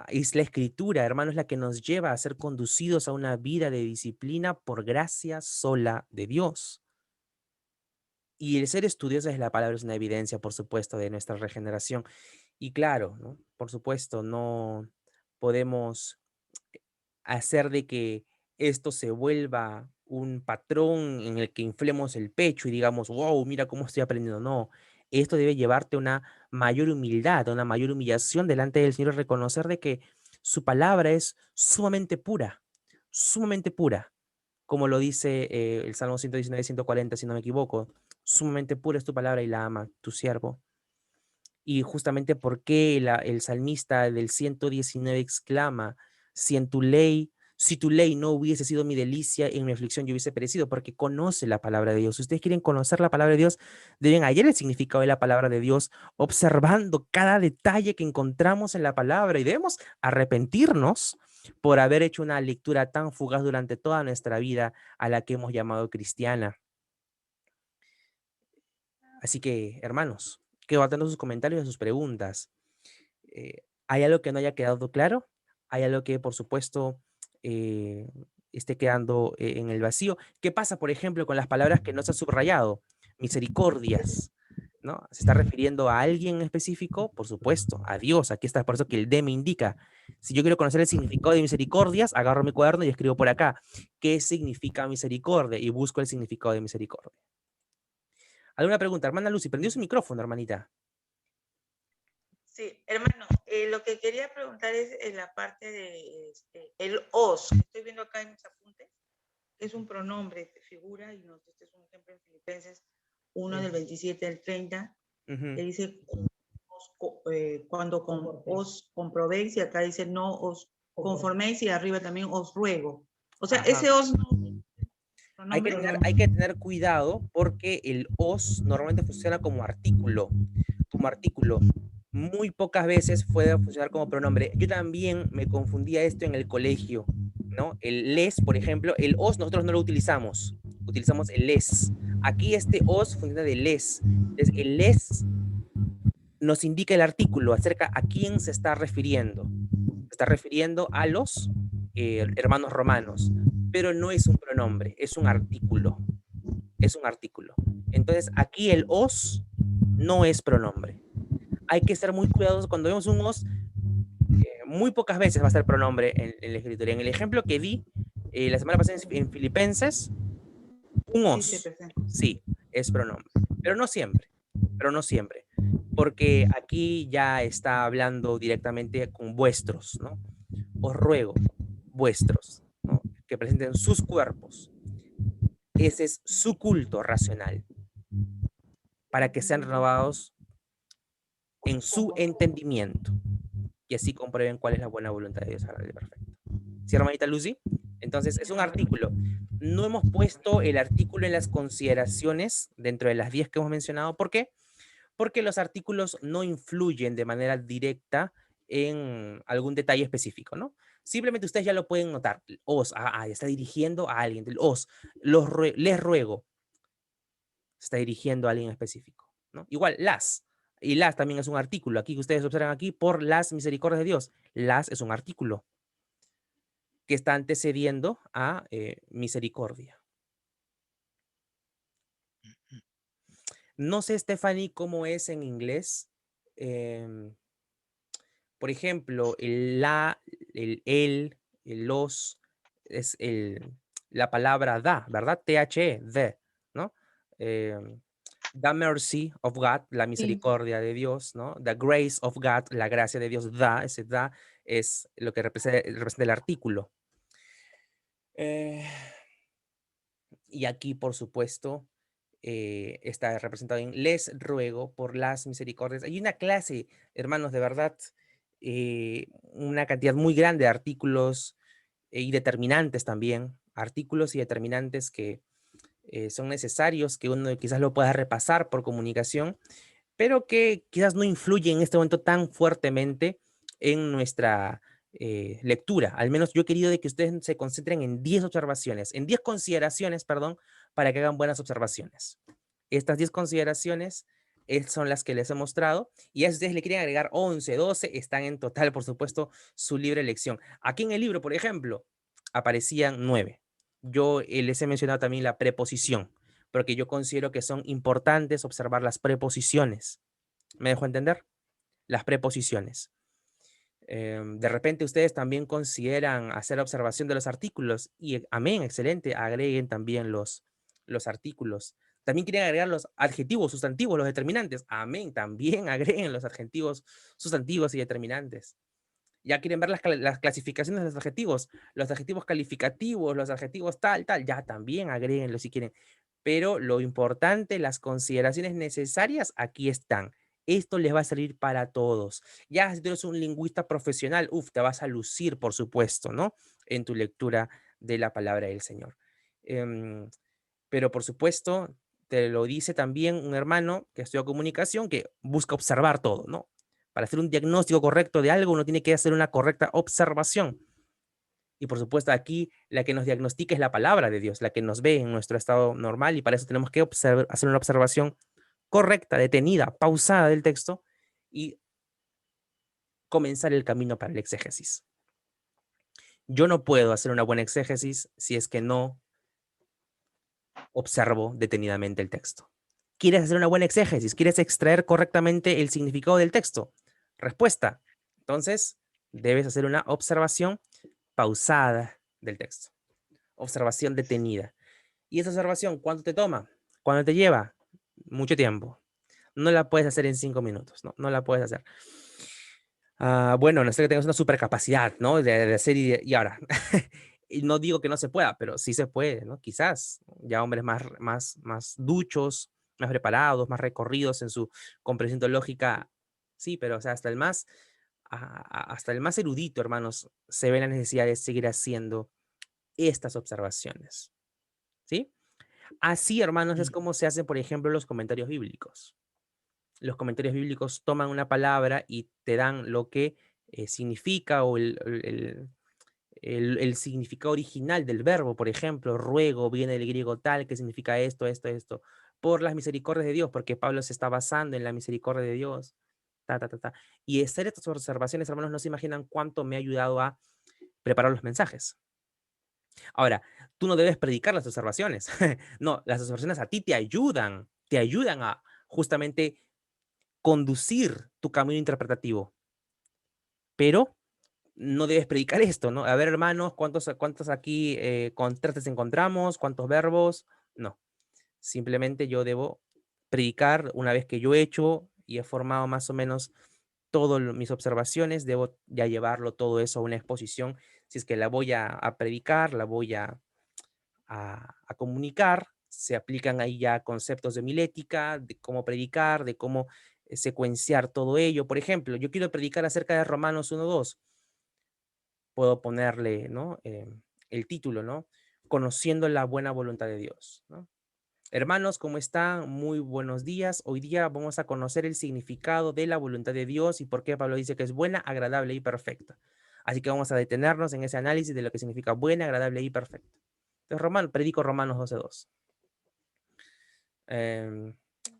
Es la escritura, hermanos, la que nos lleva a ser conducidos a una vida de disciplina por gracia sola de Dios. Y el ser estudiosos de la palabra es una evidencia, por supuesto, de nuestra regeneración. Y claro, ¿no? Por supuesto, no podemos hacer de que esto se vuelva un patrón en el que inflemos el pecho y digamos, wow, mira cómo estoy aprendiendo. No, esto debe llevarte a una mayor humildad, a una mayor humillación delante del Señor, reconocer de que su palabra es sumamente pura, como lo dice el Salmo 119, 140, si no me equivoco. Sumamente pura es tu palabra y la ama tu siervo. Y justamente porque el salmista del 119 exclama, si tu ley no hubiese sido mi delicia, en mi aflicción yo hubiese perecido, porque conoce la palabra de Dios. Si ustedes quieren conocer la palabra de Dios, deben hallar el significado de la palabra de Dios, observando cada detalle que encontramos en la palabra, y debemos arrepentirnos por haber hecho una lectura tan fugaz durante toda nuestra vida a la que hemos llamado cristiana. Así que, hermanos, quedo atento a sus comentarios y a sus preguntas. ¿Hay algo que no haya quedado claro? ¿Hay algo que, por supuesto, eh, esté quedando en el vacío? ¿Qué pasa, por ejemplo, con las palabras que no se han subrayado? Misericordias, ¿no? ¿Se está refiriendo a alguien en específico? Por supuesto, a Dios. Aquí está, por eso que el D me indica. Si yo quiero conocer el significado de misericordias, agarro mi cuaderno y escribo por acá, ¿qué significa misericordia? Y busco el significado de misericordia. ¿Alguna pregunta? Hermana Lucy, prendió su micrófono, hermanita. Sí, hermano, lo que quería preguntar es en la parte de el os, que estoy viendo acá en mis apuntes, es un pronombre, figura, y este es un ejemplo en Filipenses 1 del 27 al 30, que dice, cuando os comprobéis, y acá dice, no os conforméis, y arriba también os ruego. O sea, ese os no... Hay que tener cuidado porque el os normalmente funciona como artículo. Muy pocas veces puede funcionar como pronombre. Yo también me confundía esto en el colegio, ¿no? El les, por ejemplo, el os nosotros no lo utilizamos, utilizamos el les. Aquí este os funciona de les. Entonces, el les nos indica el artículo acerca a quién se está refiriendo. Se está refiriendo a los hermanos romanos, pero no es un pronombre, es un artículo. Es un artículo. Entonces, aquí el os no es pronombre. Hay que ser muy cuidadosos cuando vemos un os. Muy pocas veces va a ser pronombre en la escritura. En el ejemplo que di la semana pasada en Filipenses, un os, sí, es pronombre, pero no siempre, porque aquí ya está hablando directamente con vuestros, ¿no? Os ruego, vuestros, ¿no? Que presenten sus cuerpos. Ese es su culto racional, para que sean renovados en su entendimiento y así comprueben cuál es la buena voluntad de Dios agradable y perfecta. ¿Sí, hermanita Lucy? Entonces, es un artículo. No hemos puesto el artículo en las consideraciones dentro de las 10 que hemos mencionado. ¿Por qué? Porque los artículos no influyen de manera directa en algún detalle específico, ¿no? Simplemente ustedes ya lo pueden notar. Os, está dirigiendo a alguien. Os, les ruego, se está dirigiendo a alguien específico, ¿no? Igual, y las también es un artículo. Aquí ustedes observan aquí, por las misericordias de Dios. Las es un artículo que está antecediendo a misericordia. No sé, Stephanie, cómo es en inglés. Por ejemplo, el la, el los, es la palabra da, ¿verdad? THE, the, ¿no? The mercy of God, la misericordia de Dios, ¿no? The grace of God, la gracia de Dios, ese da es lo que representa el artículo. Y aquí, por supuesto, está representado en les ruego por las misericordias. Hay una clase, hermanos, de verdad, una cantidad muy grande de artículos y determinantes también, artículos y determinantes que son necesarios, que uno quizás lo pueda repasar por comunicación, pero que quizás no influyen en este momento tan fuertemente en nuestra lectura. Al menos yo he querido de que ustedes se concentren en 10 observaciones, en 10 consideraciones, perdón, para que hagan buenas observaciones. Estas 10 consideraciones son las que les he mostrado, y si ustedes le quieren agregar 11, 12, están en total, por supuesto, su libre elección. Aquí en el libro, por ejemplo, aparecían 9. Yo les he mencionado también la preposición, porque yo considero que son importantes observar las preposiciones. ¿Me dejo entender? Las preposiciones. De repente ustedes también consideran hacer observación de los artículos y amén, excelente, agreguen también los artículos. También quieren agregar los adjetivos, sustantivos, los determinantes. Amén, también agreguen los adjetivos, sustantivos y determinantes. Ya quieren ver las clasificaciones de los adjetivos calificativos, los adjetivos tal, ya también agréguenlo si quieren. Pero lo importante, las consideraciones necesarias, aquí están. Esto les va a servir para todos. Ya si tú eres un lingüista profesional, te vas a lucir, por supuesto, ¿no? En tu lectura de la palabra del Señor. Pero por supuesto, te lo dice también un hermano que estudia comunicación que busca observar todo, ¿no? Para hacer un diagnóstico correcto de algo, uno tiene que hacer una correcta observación. Y por supuesto, aquí la que nos diagnostica es la palabra de Dios, la que nos ve en nuestro estado normal, y para eso tenemos que hacer una observación correcta, detenida, pausada del texto y comenzar el camino para el exégesis. Yo no puedo hacer una buena exégesis si es que no observo detenidamente el texto. ¿Quieres hacer una buena exégesis? ¿Quieres extraer correctamente el significado del texto? Respuesta. Entonces, debes hacer una observación pausada del texto. Observación detenida. ¿Y esa observación cuánto te toma? ¿Cuánto te lleva? Mucho tiempo. No la puedes hacer en 5 minutos, no la puedes hacer. Bueno, no sé que tengas una supercapacidad, ¿no? De hacer y ahora. Y no digo que no se pueda, pero sí se puede, ¿no? Quizás ya hombres más duchos, más preparados, más recorridos en su comprensión teológica, sí, pero o sea, hasta el más erudito, hermanos, se ve la necesidad de seguir haciendo estas observaciones, ¿sí? Así, hermanos, es como se hacen, por ejemplo, los comentarios bíblicos. Los comentarios bíblicos toman una palabra y te dan lo que significa o el significado original del verbo. Por ejemplo, ruego viene del griego tal, que significa esto, esto, esto. Por las misericordias de Dios, porque Pablo se está basando en la misericordia de Dios. Ta, ta, ta, ta. Y hacer estas observaciones, hermanos, no se imaginan cuánto me ha ayudado a preparar los mensajes. Ahora, tú no debes predicar las observaciones. No, las observaciones a ti te ayudan a justamente conducir tu camino interpretativo. Pero no debes predicar esto, ¿no? A ver, hermanos, ¿cuántos aquí contrastes encontramos? ¿Cuántos verbos? No. Simplemente yo debo predicar una vez que yo he hecho y he formado más o menos todas mis observaciones, debo ya llevarlo todo eso a una exposición. Si es que la voy a predicar, la voy a comunicar, se aplican ahí ya conceptos de homilética, de cómo predicar, de cómo secuenciar todo ello. Por ejemplo, yo quiero predicar acerca de Romanos 1:2. Puedo ponerle, ¿no? El título, ¿no? Conociendo la buena voluntad de Dios, ¿no? Hermanos, ¿cómo están? Muy buenos días. Hoy día vamos a conocer el significado de la voluntad de Dios y por qué Pablo dice que es buena, agradable y perfecta. Así que vamos a detenernos en ese análisis de lo que significa buena, agradable y perfecta. Entonces, predico Romanos 12:2.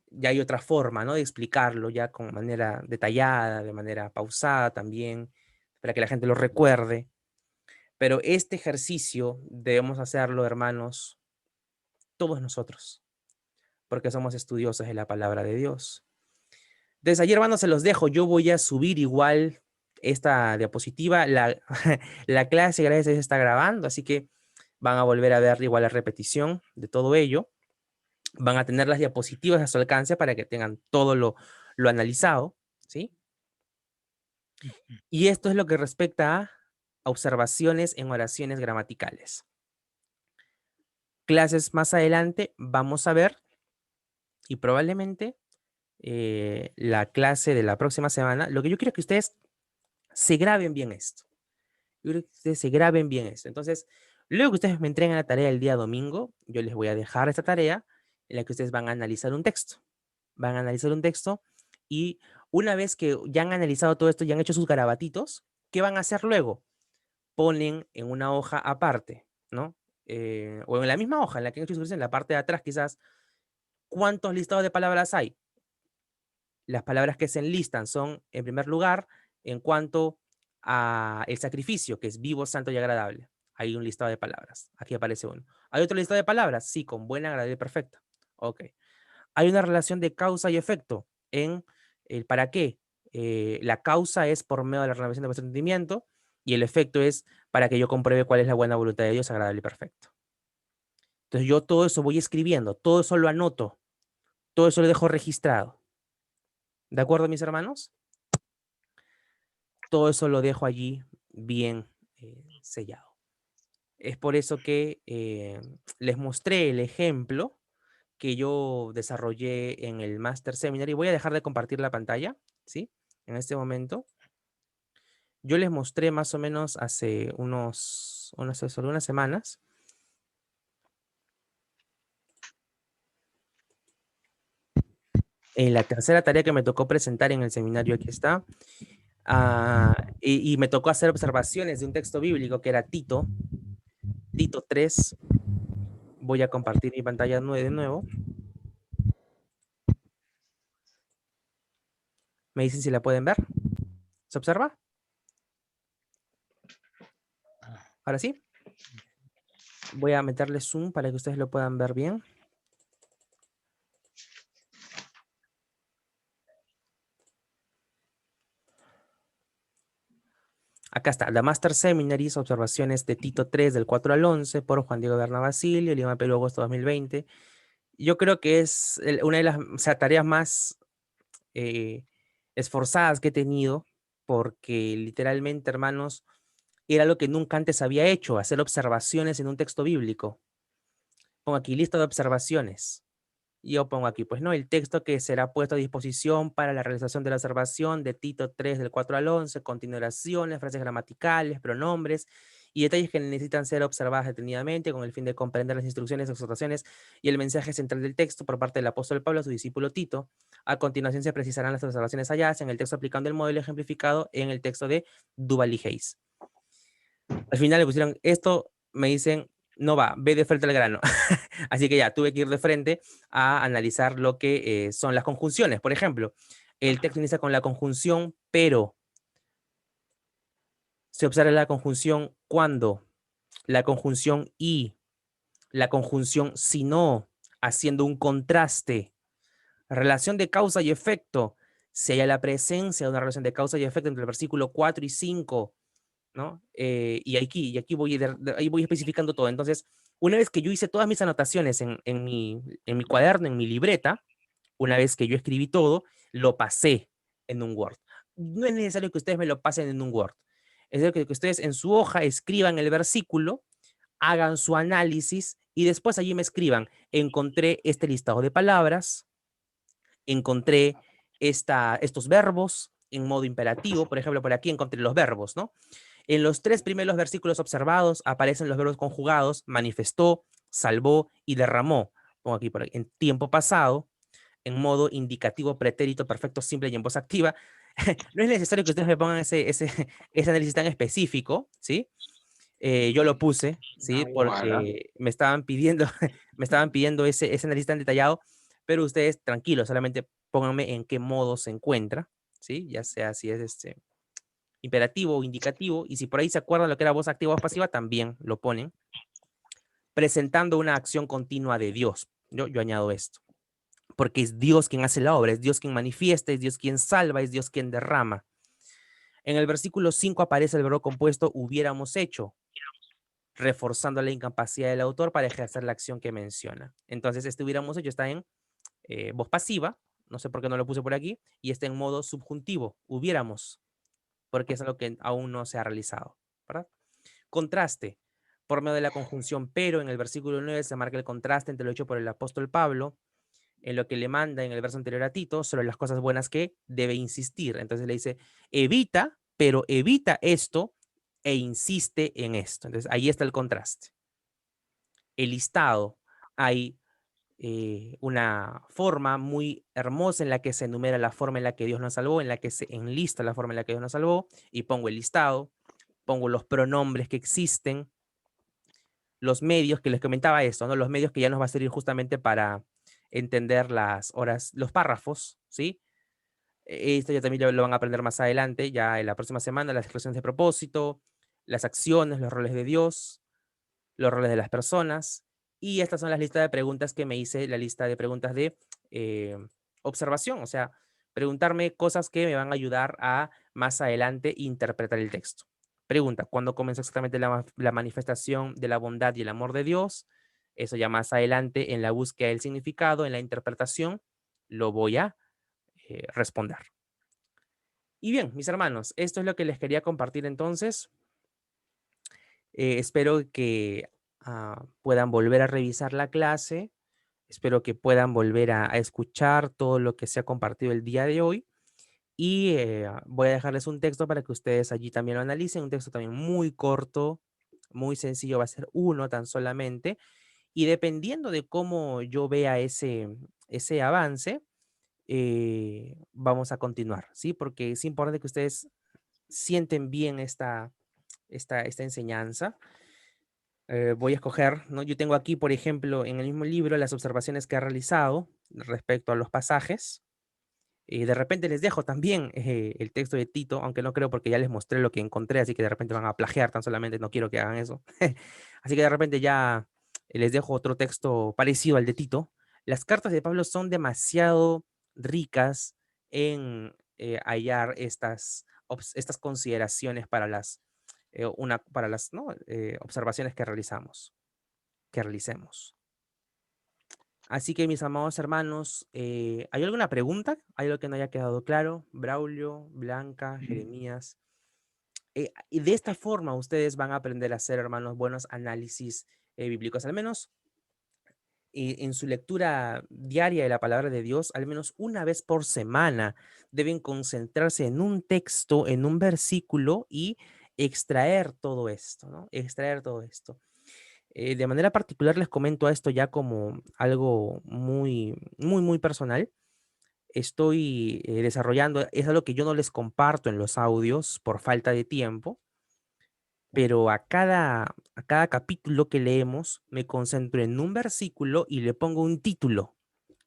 Ya hay otra forma, ¿no? De explicarlo ya con manera detallada, de manera pausada también, para que la gente lo recuerde. Pero este ejercicio debemos hacerlo, hermanos, todos nosotros, porque somos estudiosos de la palabra de Dios. Desde ayer, hermanos, se los dejo. Yo voy a subir igual esta diapositiva. La clase, gracias a Dios, está grabando, así que van a volver a ver igual la repetición de todo ello. Van a tener las diapositivas a su alcance para que tengan todo lo analizado, ¿sí? Y esto es lo que respecta a observaciones en oraciones gramaticales. Clases más adelante vamos a ver, y probablemente la clase de la próxima semana, lo que yo quiero es que ustedes se graben bien esto. Yo quiero que ustedes se graben bien esto. Entonces, luego que ustedes me entreguen la tarea el día domingo, yo les voy a dejar esta tarea en la que ustedes van a analizar un texto. Van a analizar un texto y una vez que ya han analizado todo esto, ya han hecho sus garabatitos, ¿qué van a hacer luego? Ponen en una hoja aparte, ¿no? O en la misma hoja en la que han hecho su expresión, en la parte de atrás quizás, ¿cuántos listados de palabras hay? Las palabras que se enlistan son, en primer lugar, en cuanto a el sacrificio, que es vivo, santo y agradable. Hay un listado de palabras. Aquí aparece uno. ¿Hay otro listado de palabras? Sí, con buena, agradable y perfecta. Ok. Hay una relación de causa y efecto en el para qué, la causa es por medio de la renovación de vuestro entendimiento y el efecto es para que yo compruebe cuál es la buena voluntad de Dios, agradable y perfecto. Entonces yo todo eso voy escribiendo, todo eso lo anoto, todo eso lo dejo registrado. ¿De acuerdo, mis hermanos? Todo eso lo dejo allí bien sellado. Es por eso que les mostré el ejemplo que yo desarrollé en el Master Seminar y voy a dejar de compartir la pantalla, ¿sí? En este momento. Yo les mostré más o menos hace solo unas semanas. En la tercera tarea que me tocó presentar en el seminario, aquí está. Y me tocó hacer observaciones de un texto bíblico que era Tito 3. Voy a compartir mi pantalla de nuevo. Me dicen si la pueden ver. ¿Se observa? Ahora sí. Voy a meterle zoom para que ustedes lo puedan ver bien. Acá está, The Master Seminaries, observaciones de Tito 3 del 4 al 11 por Juan Diego Berna Basilio, Lima, Perú, agosto 2020. Yo creo que es una de las tareas más esforzadas que he tenido, porque literalmente, hermanos, era lo que nunca antes había hecho, hacer observaciones en un texto bíblico. Pongo aquí lista de observaciones. Yo pongo aquí, pues no, el texto que será puesto a disposición para la realización de la observación de Tito 3 del 4 al 11, continuaciones, frases gramaticales, pronombres y detalles que necesitan ser observadas detenidamente con el fin de comprender las instrucciones, exhortaciones y el mensaje central del texto por parte del apóstol Pablo a su discípulo Tito. A continuación se precisarán las observaciones halladas en el texto aplicando el modelo ejemplificado en el texto de Duval y Hayes. Al final le pusieron esto, me dicen, no va, ve de frente al grano. Así que ya, tuve que ir de frente a analizar lo que son las conjunciones. Por ejemplo, el texto inicia con la conjunción pero. Se observa la conjunción cuando, la conjunción y, la conjunción si no, haciendo un contraste. Relación de causa y efecto. Si hay la presencia de una relación de causa y efecto entre el versículo 4 y 5, ¿no? Y aquí ahí voy especificando todo. Entonces, una vez que yo hice todas mis anotaciones en mi cuaderno, en mi libreta, una vez que yo escribí todo, lo pasé en un Word. No es necesario que ustedes me lo pasen en un Word. Es necesario que ustedes en su hoja escriban el versículo, hagan su análisis y después allí me escriban, encontré este listado de palabras, encontré estos verbos en modo imperativo, por ejemplo, por aquí encontré los verbos, ¿no? En los 3 primeros versículos observados aparecen los verbos conjugados, manifestó, salvó y derramó. Pongo aquí en tiempo pasado, en modo indicativo, pretérito, perfecto, simple y en voz activa. No es necesario que ustedes me pongan ese análisis tan específico, ¿sí? Yo lo puse, ¿sí? Porque me estaban pidiendo, ese análisis tan detallado, pero ustedes tranquilos, solamente pónganme en qué modo se encuentra, ¿sí? Ya sea si es imperativo o indicativo, y si por ahí se acuerdan lo que era voz activa o voz pasiva, también lo ponen. Presentando una acción continua de Dios. Yo añado esto. Porque es Dios quien hace la obra, es Dios quien manifiesta, es Dios quien salva, es Dios quien derrama. En el versículo 5 aparece el verbo compuesto hubiéramos hecho, reforzando la incapacidad del autor para ejercer la acción que menciona. Entonces, este hubiéramos hecho está en voz pasiva, no sé por qué no lo puse por aquí, y está en modo subjuntivo, hubiéramos, porque es algo que aún no se ha realizado, ¿verdad? Contraste. Por medio de la conjunción pero, en el versículo 9 se marca el contraste entre lo hecho por el apóstol Pablo en lo que le manda en el verso anterior a Tito sobre las cosas buenas que debe insistir. Entonces le dice, evita, pero evita esto e insiste en esto. Entonces ahí está el contraste. El listado, hay una forma muy hermosa en la que se enumera la forma en la que Dios nos salvó, en la que se enlista la forma en la que Dios nos salvó, y pongo el listado, pongo los pronombres que existen, los medios que les comentaba esto, ¿no? Los medios que ya nos va a servir justamente para entender las horas, los párrafos, ¿sí? Esto ya también lo van a aprender más adelante, ya en la próxima semana, las expresiones de propósito, las acciones, los roles de Dios, los roles de las personas, y estas son las listas de preguntas que me hice, la lista de preguntas de observación, o sea, preguntarme cosas que me van a ayudar a más adelante interpretar el texto. Pregunta, ¿cuándo comenzó exactamente la manifestación de la bondad y el amor de Dios? Eso ya más adelante en la búsqueda del significado, en la interpretación, lo voy a responder. Y bien, mis hermanos, esto es lo que les quería compartir entonces. Espero que puedan volver a revisar la clase. Espero que puedan volver a escuchar todo lo que se ha compartido el día de hoy. Y voy a dejarles un texto para que ustedes allí también lo analicen. Un texto también muy corto, muy sencillo, va a ser uno tan solamente. Y dependiendo de cómo yo vea ese avance, vamos a continuar, ¿sí? Porque es importante que ustedes sienten bien esta enseñanza. Voy a escoger, ¿no? Yo tengo aquí, por ejemplo, en el mismo libro, las observaciones que he realizado respecto a los pasajes. De repente les dejo también el texto de Tito, aunque no creo porque ya les mostré lo que encontré, así que de repente van a plagiar tan solamente, no quiero que hagan eso. Así que de repente ya les dejo otro texto parecido al de Tito. Las cartas de Pablo son demasiado ricas en hallar estas consideraciones para para las, ¿no? Observaciones que realicemos. Así que mis amados hermanos, ¿hay alguna pregunta? ¿Hay algo que no haya quedado claro? Braulio, Blanca, Jeremías. Y de esta forma ustedes van a aprender a hacer, hermanos, buenos análisis bíblicos, al menos en su lectura diaria de la palabra de Dios, al menos una vez por semana, deben concentrarse en un texto, en un versículo y extraer todo esto, ¿no? Extraer todo esto. De manera particular les comento esto ya como algo muy personal. Estoy desarrollando, es algo que yo no les comparto en los audios por falta de tiempo, pero a cada capítulo que leemos me concentro en un versículo y le pongo un título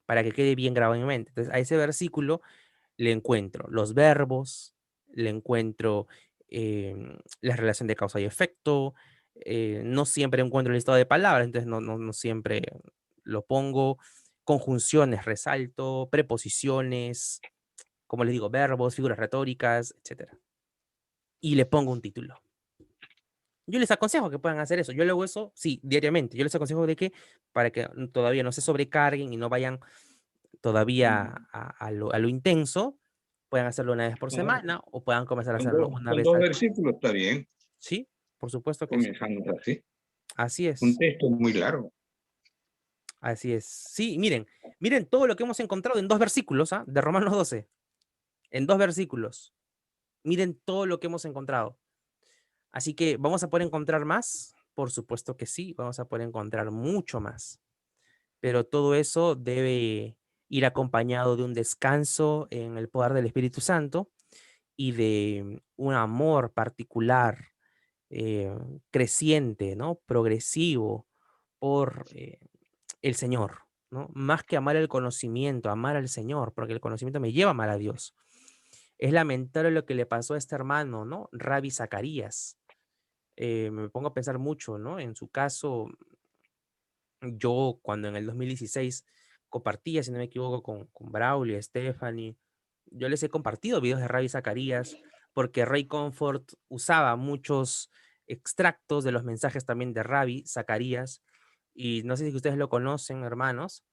para que quede bien grabado en mi mente. Entonces, a ese versículo le encuentro los verbos, le encuentro la relación de causa y efecto. No siempre encuentro el listado de palabras, entonces no siempre lo pongo. Conjunciones, resalto, preposiciones, como les digo, verbos, figuras retóricas, etcétera. Y le pongo un título. Yo les aconsejo que puedan hacer eso. Yo lo hago eso, sí, diariamente. Yo les aconsejo de que para que todavía no se sobrecarguen y no vayan todavía a lo intenso, puedan hacerlo una vez por No, semana o puedan comenzar a con hacerlo una con vez dos al mes. versículos está bien, Sí, por supuesto que sí. comenzamos así. Así Un es, texto muy largo. así es. Sí, miren todo lo que hemos encontrado en 2 versículos, de Romanos 12. En 2 versículos. Miren todo lo que hemos encontrado. Así que, ¿vamos a poder encontrar más? Por supuesto que sí, vamos a poder encontrar mucho más. Pero todo eso debe ir acompañado de un descanso en el poder del Espíritu Santo y de un amor particular, eh, creciente, ¿no? Progresivo por el Señor, ¿no? Más que amar el conocimiento, amar al Señor, porque el conocimiento me lleva a amar a Dios. Es lamentable lo que le pasó a este hermano, ¿no? Rabbi Zacarías. Me pongo a pensar mucho, ¿no? En su caso, yo cuando en el 2016 compartía, si no me equivoco, con Braulio, Stephanie, yo les he compartido videos de Rabbi Zacarías porque Ray Comfort usaba muchos extractos de los mensajes también de Rabbi Zacarías y no sé si ustedes lo conocen, hermanos,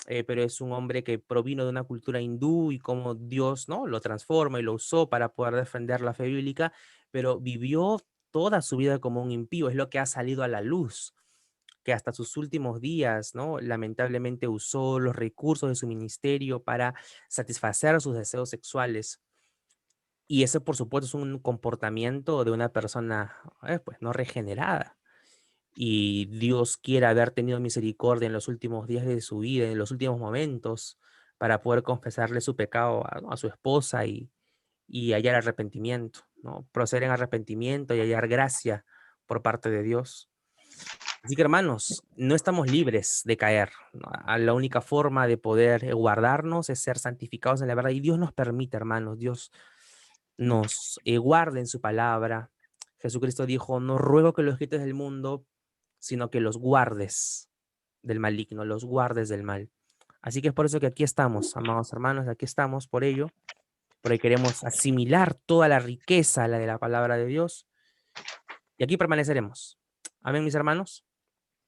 pero es un hombre que provino de una cultura hindú y cómo Dios, ¿no? Lo transforma y lo usó para poder defender la fe bíblica, pero vivió toda su vida como un impío, es lo que ha salido a la luz que hasta sus últimos días, ¿no? Lamentablemente usó los recursos de su ministerio para satisfacer sus deseos sexuales. Y eso, por supuesto, es un comportamiento de una persona, pues, no regenerada. Y Dios quiere haber tenido misericordia en los últimos días de su vida, en los últimos momentos, para poder confesarle su pecado a su esposa y hallar arrepentimiento, ¿no? Proceder en arrepentimiento y hallar gracia por parte de Dios. Así que hermanos, no estamos libres de caer, ¿no? La única forma de poder guardarnos es ser santificados en la verdad. Y Dios nos permite, hermanos, Dios nos guarda en su palabra. Jesucristo dijo, no ruego que los quites del mundo, sino que los guardes del maligno, los guardes del mal. Así que es por eso que aquí estamos, amados hermanos, aquí estamos por ello, porque queremos asimilar toda la riqueza, la de la palabra de Dios, y aquí permaneceremos. Amén, mis hermanos.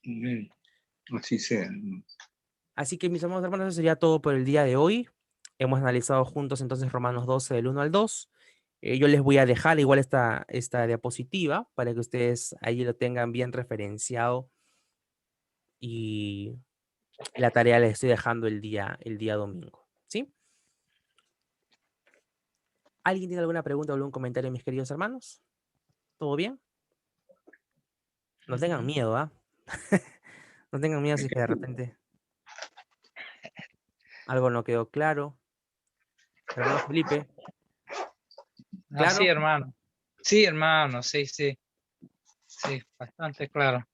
Amén. Así sea. Así que, mis amados hermanos, eso sería todo por el día de hoy. Hemos analizado juntos entonces Romanos 12 del 1 al 2. Yo les voy a dejar igual esta diapositiva para que ustedes ahí lo tengan bien referenciado, y la tarea les estoy dejando el día domingo, ¿sí? ¿Alguien tiene alguna pregunta o algún comentario, mis queridos hermanos? ¿Todo bien? No tengan miedo, ¿ah? No tengan miedo si es que de repente algo no quedó claro. Hermano Felipe, Ah, sí, ¿claro? hermano. Sí, hermano, sí, sí. Sí, bastante claro.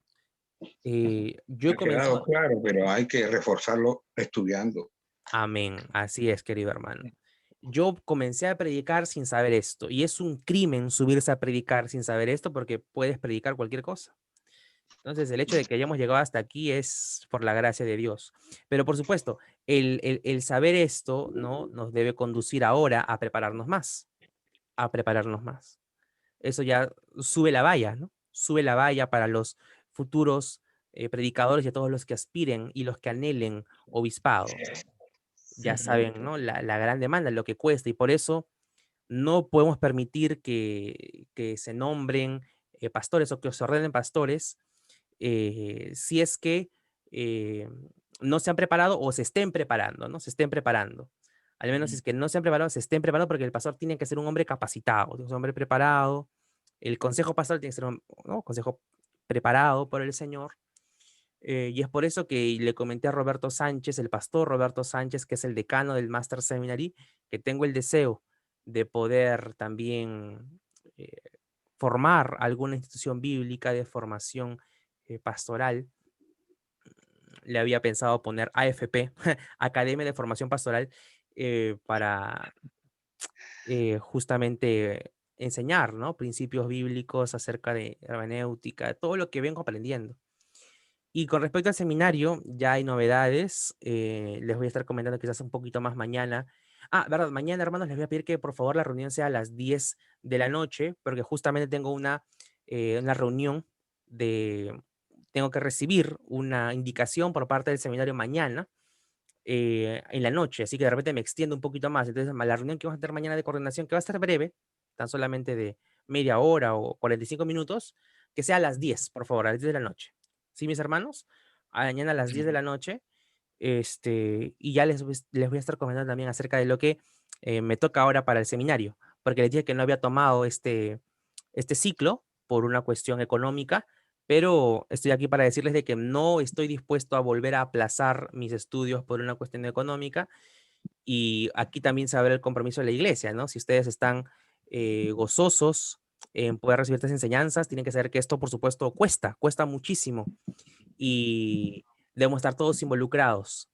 Yo he Ha quedado comenzado... claro, pero hay que reforzarlo estudiando. Amén, así es, querido hermano. Yo comencé a predicar sin saber esto, y es un crimen subirse a predicar sin saber esto, porque puedes predicar cualquier cosa. Entonces, el hecho de que hayamos llegado hasta aquí es por la gracia de Dios. Pero por supuesto, el saber esto, ¿no?, nos debe conducir ahora a prepararnos más, a prepararnos más. Eso ya sube la valla, ¿no? Sube la valla para los futuros predicadores y a todos los que aspiren y los que anhelen obispado. Ya saben, ¿no?, la gran demanda, lo que cuesta, y por eso no podemos permitir que se nombren pastores o que se ordenen pastores si es que eh, no se han preparado o se estén preparando, ¿no? Se estén preparando. Al menos si es que no se han preparado, se estén preparando, porque el pastor tiene que ser un hombre capacitado, tiene que ser un hombre preparado. El consejo pastoral tiene que ser un, ¿no?, consejo preparado por el Señor. Y es por eso que le comenté a Roberto Sánchez, el pastor Roberto Sánchez, que es el decano del Master Seminary, que tengo el deseo de poder también eh, formar alguna institución bíblica de formación pastoral. Le había pensado poner AFP, Academia de Formación Pastoral, para justamente enseñar, ¿no?, principios bíblicos acerca de hermenéutica, todo lo que vengo aprendiendo. Y con respecto al seminario, ya hay novedades. Les voy a estar comentando quizás un poquito más mañana. Ah, verdad, mañana, hermanos, les voy a pedir que por favor la reunión sea a las 10 de la noche, porque justamente tengo una reunión de... Tengo que recibir una indicación por parte del seminario mañana en la noche, así que de repente me extiendo un poquito más. Entonces, la reunión que vamos a tener mañana de coordinación, que va a ser breve, tan solamente de media hora o 45 minutos, que sea a las 10, por favor, a las 10 de la noche. ¿Sí, mis hermanos? Mañana a las 10 de la noche. Y ya les voy a estar comentando también acerca de lo que me toca ahora para el seminario, porque les dije que no había tomado este ciclo por una cuestión económica, pero estoy aquí para decirles de que no estoy dispuesto a volver a aplazar mis estudios por una cuestión económica. Y aquí también se abre el compromiso de la iglesia, ¿no? Si ustedes están gozosos en poder recibir estas enseñanzas, tienen que saber que esto, por supuesto, cuesta muchísimo, y debemos estar todos involucrados.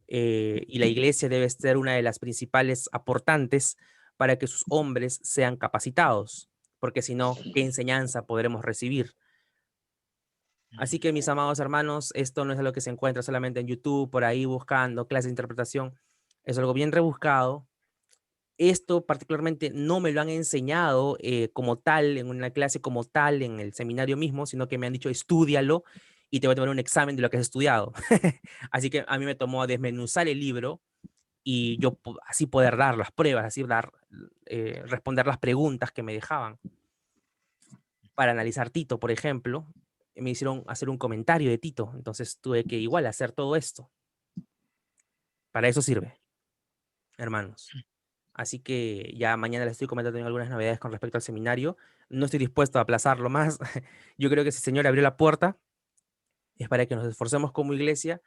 Y la iglesia debe ser una de las principales aportantes para que sus hombres sean capacitados, porque si no, ¿qué enseñanza podremos recibir? Así que, mis amados hermanos, esto no es algo que se encuentra solamente en YouTube, por ahí buscando clases de interpretación. Es algo bien rebuscado. Esto particularmente no me lo han enseñado como tal, en una clase como tal, en el seminario mismo, sino que me han dicho, estúdialo y te voy a tomar un examen de lo que has estudiado. Así que a mí me tomó desmenuzar el libro y yo así poder dar las pruebas, así responder las preguntas que me dejaban. Para analizar Tito, por ejemplo, me hicieron hacer un comentario de Tito, entonces tuve que igual hacer todo esto. Para eso sirve, hermanos. Así que ya mañana les estoy comentando algunas novedades con respecto al seminario. No estoy dispuesto a aplazarlo más. Yo creo que si el Señor abrió la puerta, es para que nos esforcemos como iglesia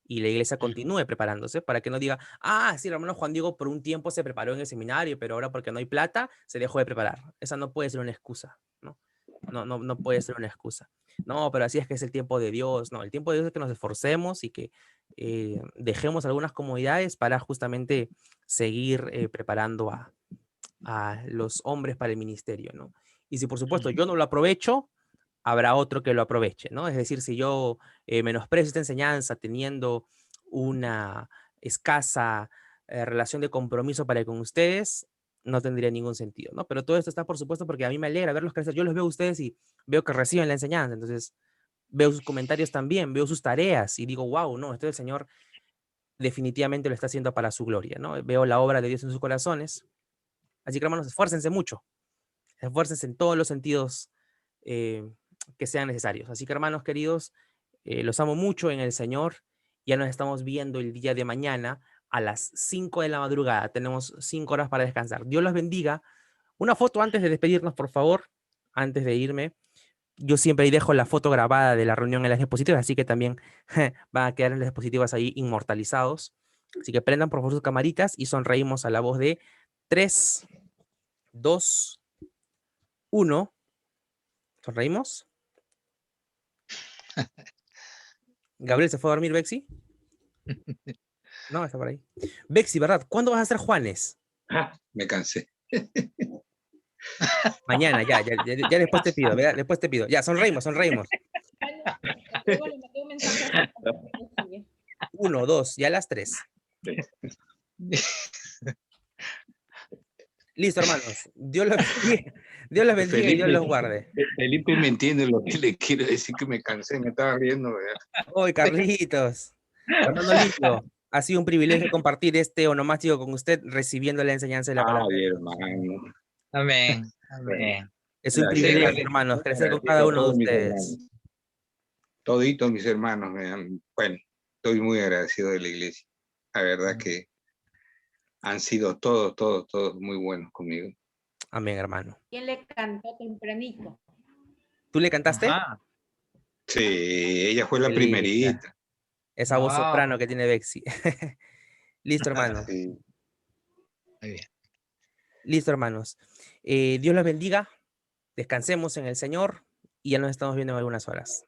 y la iglesia continúe preparándose, para que no diga, ah, sí, el hermano Juan Diego por un tiempo se preparó en el seminario, pero ahora porque no hay plata, se dejó de preparar. Esa no puede ser una excusa, ¿no? No puede ser una excusa. No, pero así es que es el tiempo de Dios. No, el tiempo de Dios es que nos esforcemos y que dejemos algunas comodidades para justamente seguir preparando a los hombres para el ministerio, ¿no? Y si por supuesto yo no lo aprovecho, habrá otro que lo aproveche, ¿no? Es decir, si yo menosprecio esta enseñanza teniendo una escasa relación de compromiso para con ustedes, no tendría ningún sentido, ¿no? Pero todo esto está, por supuesto, porque a mí me alegra verlos crecer. Yo los veo a ustedes y veo que reciben la enseñanza, entonces veo sus comentarios también, veo sus tareas y digo, wow, no, esto el Señor definitivamente lo está haciendo para su gloria, ¿no? Veo la obra de Dios en sus corazones. Así que, hermanos, esfuércense mucho, esfuércense en todos los sentidos que sean necesarios. Así que, hermanos queridos, los amo mucho en el Señor. Ya nos estamos viendo el día de mañana a las 5 de la madrugada. Tenemos 5 horas para descansar. Dios los bendiga. Una foto antes de despedirnos, por favor, antes de irme. Yo siempre ahí dejo la foto grabada de la reunión en las diapositivas, así que también van a quedar en las diapositivas ahí inmortalizados. Así que prendan por favor sus camaritas y sonreímos a la voz de 3, 2, 1. ¿Sonreímos? ¿Gabriel se fue a dormir, Bexi? No, está por ahí. Bexi, ¿verdad? ¿Cuándo vas a hacer Juanes? Me cansé. Mañana, ya después te pido, ¿verdad? Después te pido. Ya, sonreímos. Luego le mandé un mensaje. 1, 2, ya a las 3. Listo, hermanos. Dios los bendiga. Dios los bendiga y Dios los guarde. Felipe me entiende lo que le quiero decir, que me cansé, me estaba riendo. Hoy, Carlitos. Hermano Lito, ha sido un privilegio compartir este onomástico con usted, recibiendo la enseñanza de la palabra. Ay, hermano. Amén. Amén. Es un Gracias, privilegio, gracias. hermanos, crecer con Gracias cada a uno de todos mis ustedes. hermanos. Toditos mis hermanos, bueno, estoy muy agradecido de la iglesia. La verdad que han sido todos muy buenos conmigo. Amén, hermano. ¿Quién le cantó tempranito? ¿Tú le cantaste? Ajá. Sí, ella fue la Qué linda. primerita. Esa voz Wow. soprano que tiene Bexi. Listo, hermano. Sí. Muy bien. Listo, hermanos. Dios los bendiga. Descansemos en el Señor y ya nos estamos viendo en algunas horas.